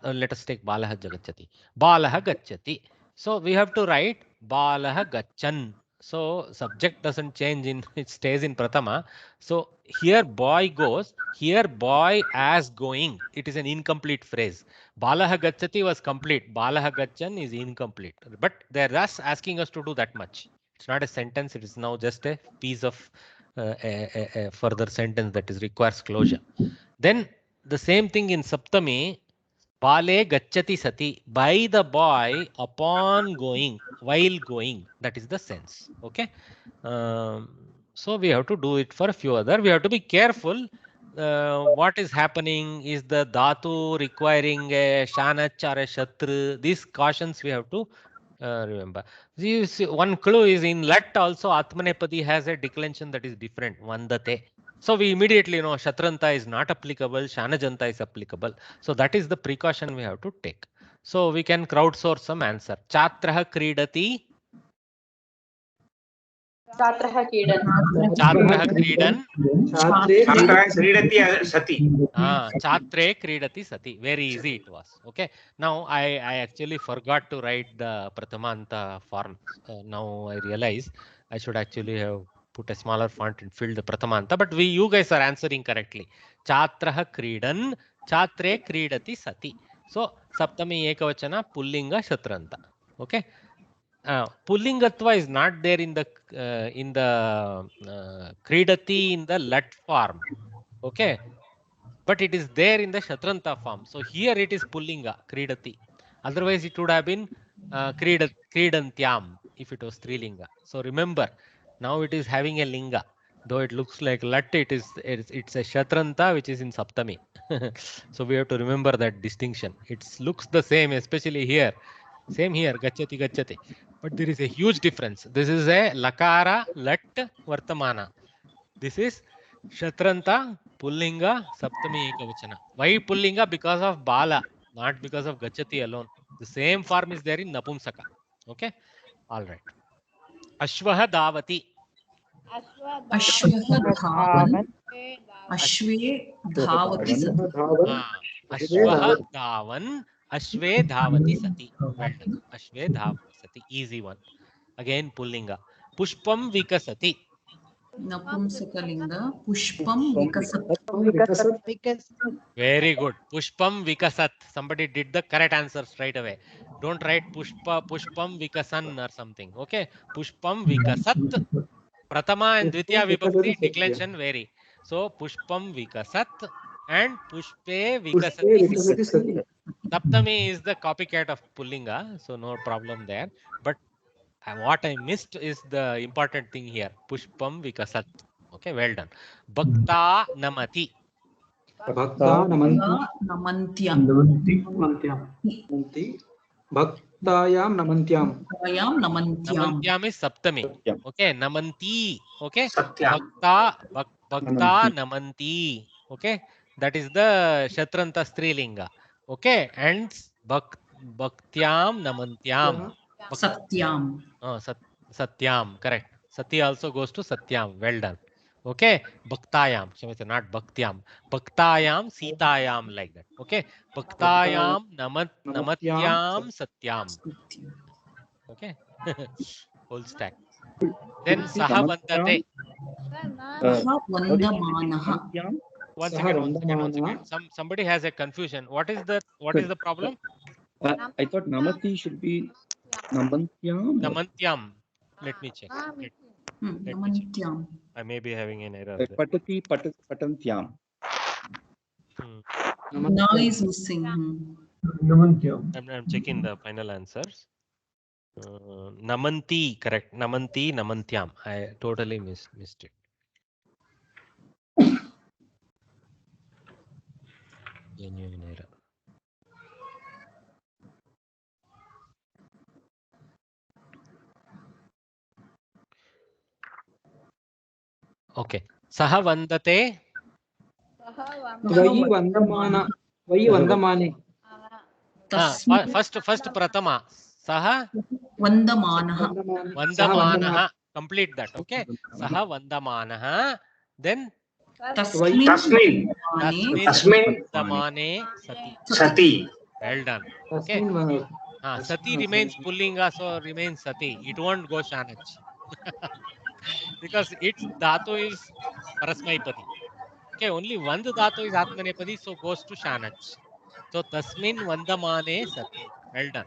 Let us take Balaha Gacchati. Balaha Gacchati. So we have to write Balaha Gacchan. So subject doesn't change in, it stays in Prathama. So here boy goes, here boy as going. It is an incomplete phrase. Balaha Gacchati was complete. Balaha Gacchan is incomplete. But they're thus asking us to do that much. It's not a sentence. It is now just a piece of a further sentence that is requires closure. Then the same thing in Saptami. Bale gacchati sati, by the boy upon going, while going. That is the sense. Okay. So we have to do it for a few other. We have to be careful. What is happening is the dhatu requiring a shanach or a shatru. These cautions we have to remember. You see, one clue is in lat also Atmanepadi has a declension that is different. Vandate. So we immediately know Shatranta is not applicable, Shanajanta is applicable. So that is the precaution we have to take. So we can crowdsource some answer. Chatraha kridati. Chatraha kridan. Chatraha kridan. Chatraha kridati sati. Chatre kridati sati. Very easy it was. Okay. Now I actually forgot to write the Prathamanta form. Now I realize I should actually have put a smaller font and filled the Prathamanta. But you guys are answering correctly. Chatraha kridan. Chatre kridati sati. So Saptami Ekavachana Pullinga Shatranta. Okay. Pullingatva is not there in the kridati in the lat form. Okay. But it is there in the Shatranta form. So here it is Pullinga, Kridati. Otherwise it would have been Kridantyam if it was Strilinga. So remember, now it is having a Linga. Though it looks like Lat, it's a Shatranta which is in Saptami. So we have to remember that distinction. It looks the same, especially here. Same here, Gacchati, Gacchati. But there is a huge difference. This is a Lakara, Lat, Vartamana. This is Shatranta, Pullinga, Saptami Ekavachana. Why Pullinga? Because of Bala, not because of Gacchati alone. The same form is there in Napumsaka. Okay? All right. Ashvaha Davati. Ashvaha dhavan. Ashve dhavati sati. Ashvaha Dhavan. Ashve Dhavati Sati. Well done. Ashve Dhavati Sati. Easy one. Again Pullinga. Pushpam Vikasati. Napumsakalinga. Pushpam vikasat. Very good. Pushpam Vikasat. Somebody did the correct answer straight away. Don't write Pushpam Vikasan or something. Okay. Pushpam Vikasat. Prathama and Dvitiya Vibhakti declension vary. So Pushpam Vikasat and Pushpe Vikasati. Saptami is the copycat of Pullinga. So no problem there. But what I missed is the important thing here. Pushpam Vikasat. Okay. Well done. Bhakta Namati. Namantyam. Bhaktayam namantyam. Namantyam is Saptami. Okay. Namanti. Okay. Satya. Bhakta Namanti. Okay. That is the Shatranta Strilinga. Okay. And Bhaktyam Namantyam. Satyam. Satyam. Correct. Sati also goes to Satyam. Well done. Okay. Bhaktayam. Not Bhaktyam. Bhaktayam, Sitayam, like that. Okay. Bhaktayam, Namatyam, Satyam. Okay. Whole stack. Then Saha Vandate. One second. Somebody has a confusion. What is the problem? I thought Namati should be Namantyam. Namantyam. Let me check. Namantyam. I may be having an error there. Patati Patantyam. Na is missing. I'm checking the final answers. Namanti, correct. Namanti, Namantyam. I totally missed it. Genuine error. Okay. Saha vandate. Vai vandamane. First pratama. Saha vandamanaha. Complete that. Okay. Saha vandamanaha. Then Tasmin vandamane sati. Well done. Okay. Sati remains pullinga, so remains sati. It won't go shanach. Because its dhatu is parasmaipadi. Okay, only one dhatu is atmanepadi, so goes to shanach. So tasmin vandamane sati. Well done.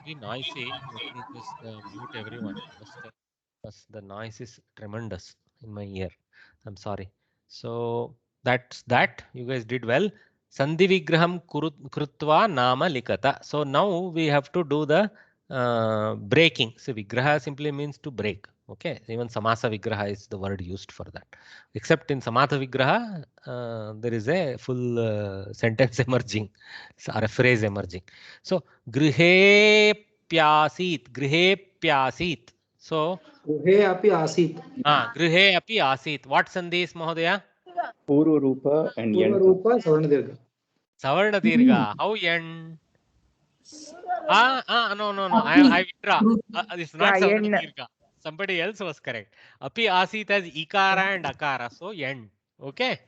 Very noisy. Let me just mute everyone. Because the noise is tremendous in my ear. I'm sorry. So that's that. You guys did well. Sandhi vigraham krutva nama likata. So now we have to do the breaking. So vigraha simply means to break. Okay. Even samasa vigraha is the word used for that. Except in samatha vigraha, there is a full sentence emerging or a phrase emerging. So grihe pyasit. So Grihe api asit. Grihe api asit. What sandhi is Mahodaya? Purva Rupa and Yan. Purva Rupa Savarna Dirgha. Savarna Dirgha. How Yan? No. I withdraw. It's not Savarna Dirgha. Somebody else was correct. Api asit as ikara and akara. So Yan. Okay.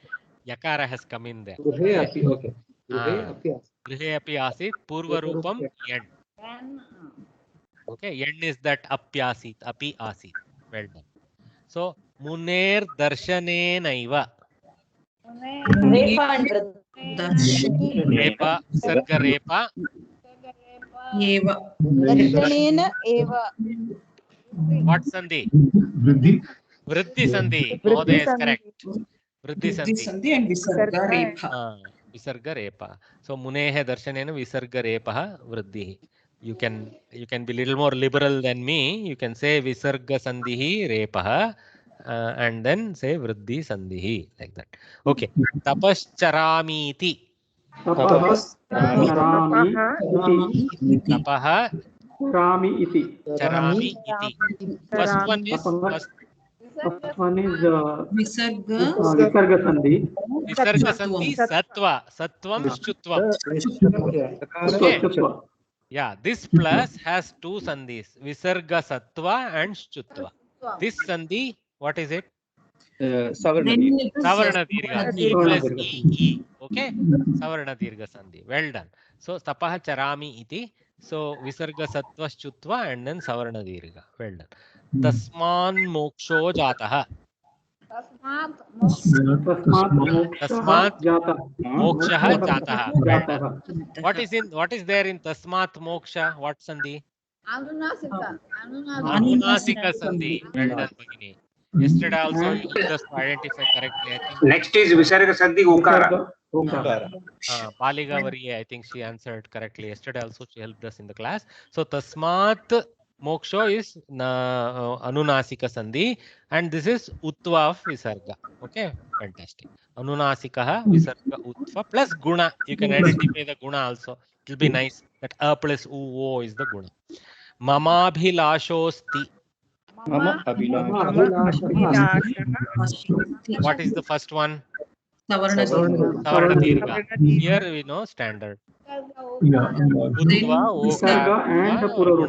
Yakara has come in there. Grihe api. Okay. Grihe api asit. Purva Rupam Yan. Okay. Yan is that apyasit. Api asit. Well done. So Muner darshane naiva. Repa, Sarga Repa. Eva. Darshanena eva. What sandhi? Vriddhi sandhi. Mahodaya is correct. Vriddhi sandhi and Visarga Repa. Visarga Repa. So Munehe darshanena Visarga Repa Vriddhi. You can be little more liberal than me. You can say Visarga sandhi Repa. And then say Vriddhi sandhi like that. Okay. Tapascharami. Tapaha Charami iti. Charami iti. First one is Visarga sandhi. Visarga sandhi Sattva. Sattvam Shutvam. Okay. Yeah, this plus has two sandhis. Visarga Sattva and Shutva. This sandhi, what is it? Savarna Dirgha. E plus E. Okay. Savarna Dirgha sandhi. Well done. So Tapaha Charami iti. So Visarga Sattva Shutva and then Savarna Dirgha. Well done. Tasman moksho jataha. Tasmat moksha jataha. Well done. What is there in Tasmat moksha? What sandhi? Anunasika sandhi. Well done, Bhagini. Yesterday also you helped us to identify correctly. I think. Next is Visarga sandhi Okara. Baliga Variye, I think she answered correctly. Yesterday also she helped us in the class. So Tasmat moksho is Anunasika sandhi and this is Utva of Visarga. Okay, fantastic. Anunasikaha Visarga Utva plus Guna. You can identify the Guna also. It will be nice that A plus UO is the Guna. Mamabhilashosti. Mama What is the first one? Savarna Dirgha. Here we know standard. Utva, Okara, and Purva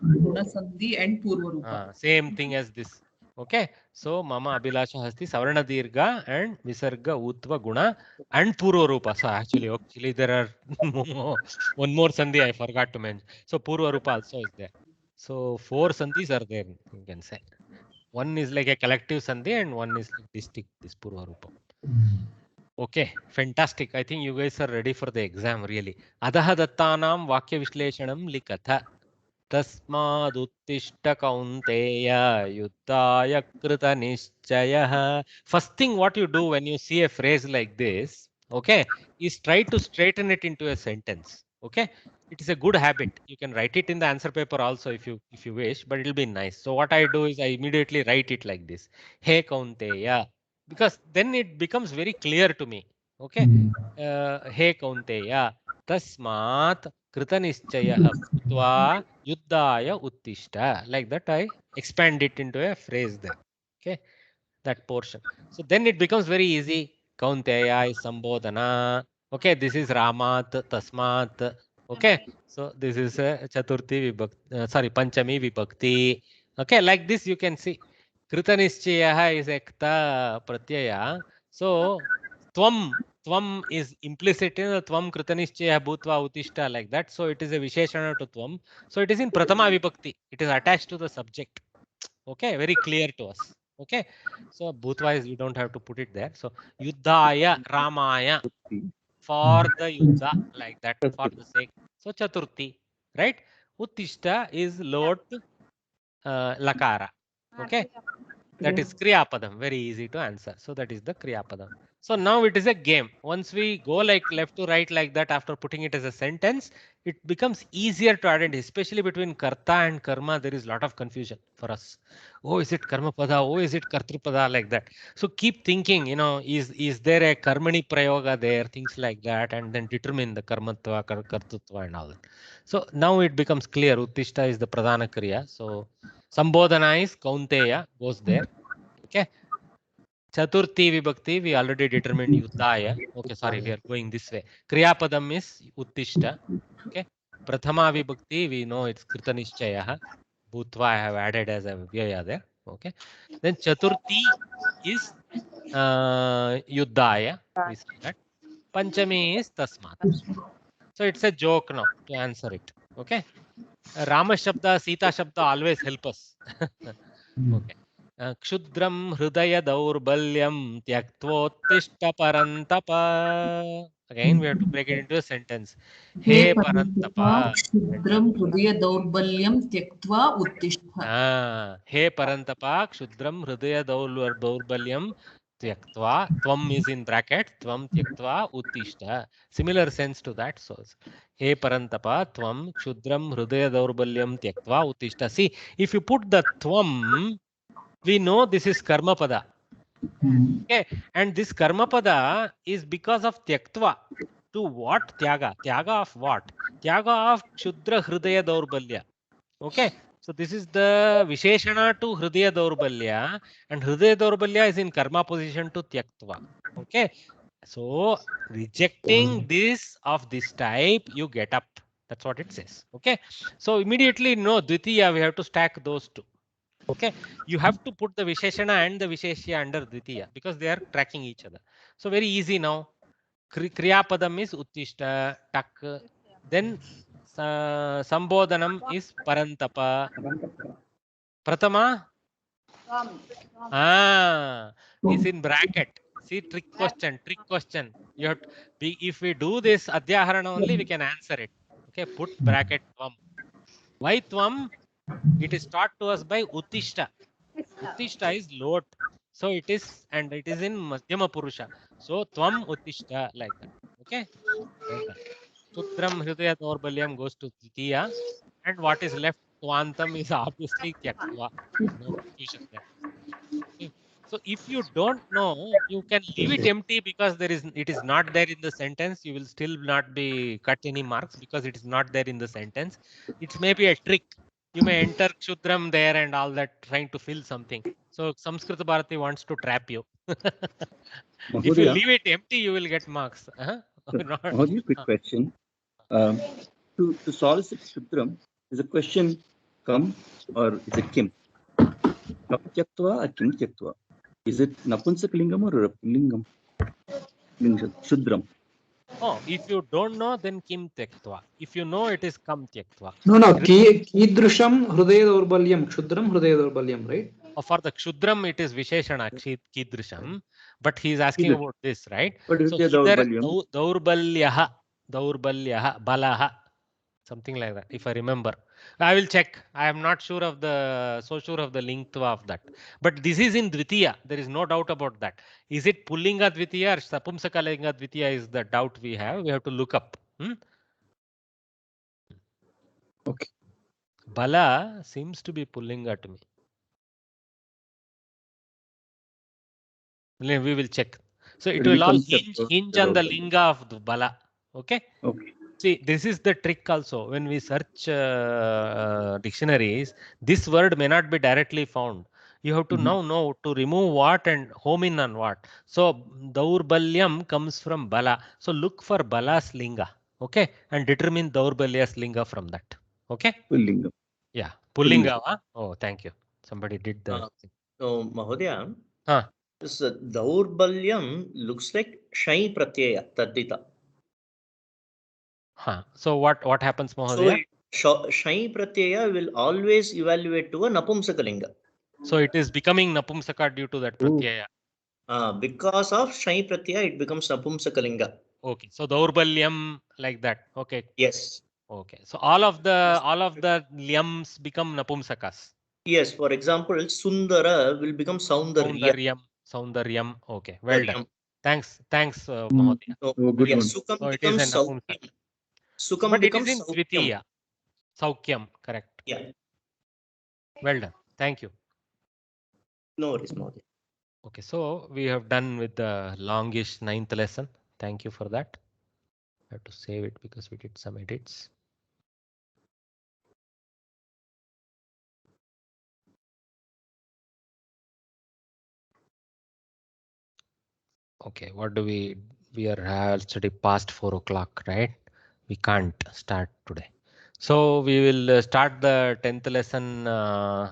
Guna sandhi and Purva Rupa. Same thing as this. Okay. So Mama Abhilasha Hasti Savarna Dirgha and Visarga Utva Guna and Purva Rupa. So actually there are one more sandhi I forgot to mention. So Purva Rupa also is there. So 4 sandhis are there, you can say. One is like a collective sandhi and one is like this Purva Rupam. Okay, fantastic. I think you guys are ready for the exam really. Adaha dattanam vakya vishleshanam likatha. Tasmaduttishta kaunteya yuddhaya krita nischayah. First thing what you do when you see a phrase like this, okay, is try to straighten it into a sentence. Okay, it is a good habit. You can write it in the answer paper also if you wish, but it'll be nice. So what I do is I immediately write it like this: Hey kaunteya, because then it becomes very clear to me. Okay, Hey kaunteya, tasmat Kritanischayah bhutva yuddhaya uttishta. Like that, I expand it into a phrase there. Okay, that portion. So then it becomes very easy. Kaunteya is Sambodhana. Okay, this is Ramat, Tasmat. Okay, so this is Chaturthi Vibhakti. Sorry, Panchami Vibhakti. Okay, like this you can see. Kritanischayah is Ekta Pratyaya. So, Tvam is implicit in the Tvam Kritanischaya Bhutva Uttishta like that. So it is a Visheshana to Tvam. So it is in Prathama Vibhakti. It is attached to the subject. Okay, very clear to us. Okay, so Bhutva is, you don't have to put it there. So Yuddhaya Ramaya, for the Yuddha, like that, for the sake. So Chaturthi, right? Uttishta is Lot Lakara. Okay. That is Kriya Padam. Very easy to answer. So that is the Kriya Padam. So now it is a game. Once we go like left to right like that after putting it as a sentence, it becomes easier to identify, especially between Karta and Karma. There is a lot of confusion for us. Oh, is it Karma Pada? Oh, is it Kartrupada? Like that. So keep thinking, is there a Karmani Prayoga there? Things like that. And then determine the Karmatva, Kartutva and all that. So now it becomes clear. Uttishta is the Pradhana Kriya. So Sambodhana is Kaunteya, goes there. Okay. Chaturthi Vibhakti, we already determined Yuddhaya. Okay, sorry, we are going this way. Kriyapadam is Uttishta. Okay. Prathama Vibhakti, we know it's Kritanishchayaha. Bhutva I have added as a Vyaya there. Okay. Then Chaturthi is Yuddhaya. We see that. Panchami is Tasmat. So it's a joke now to answer it. Okay. Rama Shabda, Sita Shabda always help us. Okay. Kshudram Hridaya Daurbalyam Tyaktvottishta Parantapa. Again, we have to break it into a sentence. He Parantapa. Kshudram Hridaya Daurbalyam Tyaktva Uttishta. He Parantapa, Kshudram Hridaya Daurbalyam Tyaktva. Tvam is in bracket. Tvam Tyaktva Uttishta. Similar sense to that. So, He Parantapa, Tvam Kshudram Hridaya Daurbalyam Tyaktva Uttishta. See, if you put the Tvam, we know this is Karma Pada. Okay, and this Karma Pada is because of Tyaktva. To what Tyaga? Tyaga of what? Tyaga of Kshudra Hridaya Daurbalya. Okay, so this is the Visheshana to Hridaya Daurbalya, and Hridaya Daurbalya is in Karma position to Tyaktva. Okay, so rejecting this of this type, you get up. That's what it says. Okay, so immediately no Dvitiya, we have to stack those two. Okay, you have to put the Visheshana and the Visheshya under Dvitiya because they are tracking each other. So very easy now. Kriya Padam is Uttishta, Tak. Then Sambodhanam is Parantapa. Pratama? Is in bracket. See, trick question. You have to be, if we do this Adhyaharana only, we can answer it. Okay, put bracket Tvam. Why Tvam? It is taught to us by Uttishta. Uttishta is Lot. So it is, and it is in Madhyama Purusha. So Tvam Uttishta, like that. Okay. Sutram Hridaya Daurbalyam goes to Dvitiya. And what is left, Tvantam, is obviously Tyaktva. No confusion there. Okay. So if you don't know, you can leave it empty because it is not there in the sentence. You will still not be cut any marks because it is not there in the sentence. It may be a trick. You may enter Kshudram there and all that, trying to fill something. So Samskrita Bharati wants to trap you. If you leave it empty, you will get marks. Mahodaya, quick question. To solve the Kshudram, is a question kam or is it kim? Kam tyaktva or kim tyaktva? Is it Napunsakalingam or Lingam? Kshudram. Oh, if you don't know, then kim tyaktva. If you know, it is kam tyaktva. No. Kidrusham Hridaya Daurbalyam. Kshudram Hridaya Daurbalyam, right? For the Kshudram, it is Visheshana Kidrisham, but he is asking Kidrish. about this, right? What is So the here, Daurbalya? Daurbalyaha, Balaha, something like that, if I remember. I will check. I am not sure of the length of that. But this is in Dvitiya. There is no doubt about that. Is it Pullinga Dvitiya or Sapumsakalinga Dvitiya is the doubt we have. We have to look up. Okay. Bala seems to be Pullinga to me. We will check. So it will all hinge on the linga of the Bala. Okay. Okay. See, this is the trick also. When we search dictionaries, this word may not be directly found. You have to now know to remove what and home in on what. So Daurbalyam comes from Bala. So look for Bala's linga. Okay. And determine Daurbalya's linga from that. Okay. Pullinga. Yeah. Pullinga. Oh, thank you. Somebody did the. So Mahodaya. This Daurbalyam looks like Shai Pratyaya Tadita. So what happens, Mahodaya? So Shai Pratyaya will always evaluate to a Napumsakalinga. So it is becoming Napumsaka due to that Pratyaya. Because of Shai Pratyaya, it becomes Napumsakalinga. Okay. So Daurbalyam like that. Okay. Yes. Okay. So all of the lyams become Napumsakas. Yes. For example, Sundara will become Saundaryam. Saundaryam. Okay. Well done. Thanks, Mahodaya. Good one. Sukam becomes Saukyam. Sukam becomes in Dvitiya. Saukyam. Correct. Yeah. Well done. Thank you. No worries, Mahodaya. Okay. So we have done with the longish 9th lesson. Thank you for that. I have to save it because we did some edits. Okay, what do we are already past 4 o'clock, right? We can't start today. So we will start the 10th lesson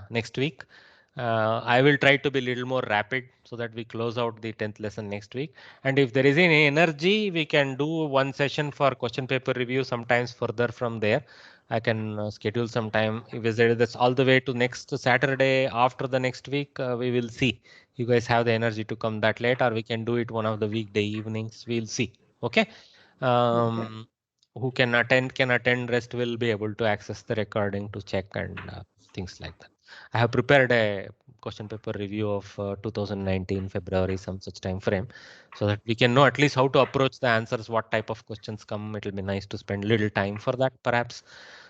next week. I will try to be a little more rapid so that we close out the 10th lesson next week. And if there is any energy, we can do one session for question paper review sometimes further from there. I can schedule some time. If that's all the way to next Saturday after the next week, we will see. You guys have the energy to come that late, or we can do it one of the weekday evenings. We'll see. Okay. Who can attend. Rest will be able to access the recording to check and things like that. I have prepared a question paper review of 2019 February, some such time frame, so that we can know at least how to approach the answers, what type of questions come. It will be nice to spend little time for that perhaps.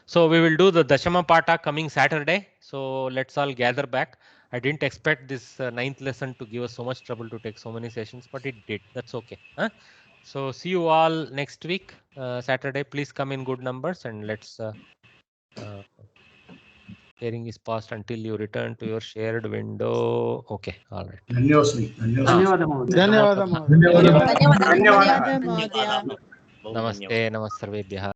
So we will do the Dashama Pata coming Saturday. So let's all gather back. I didn't expect this 9th lesson to give us so much trouble to take so many sessions, but it did. That's okay. So see you all next week, Saturday. Please come in good numbers and let's. Sharing is paused until you return to your shared window. Okay, all right. Namaste. Namaste, Namaste.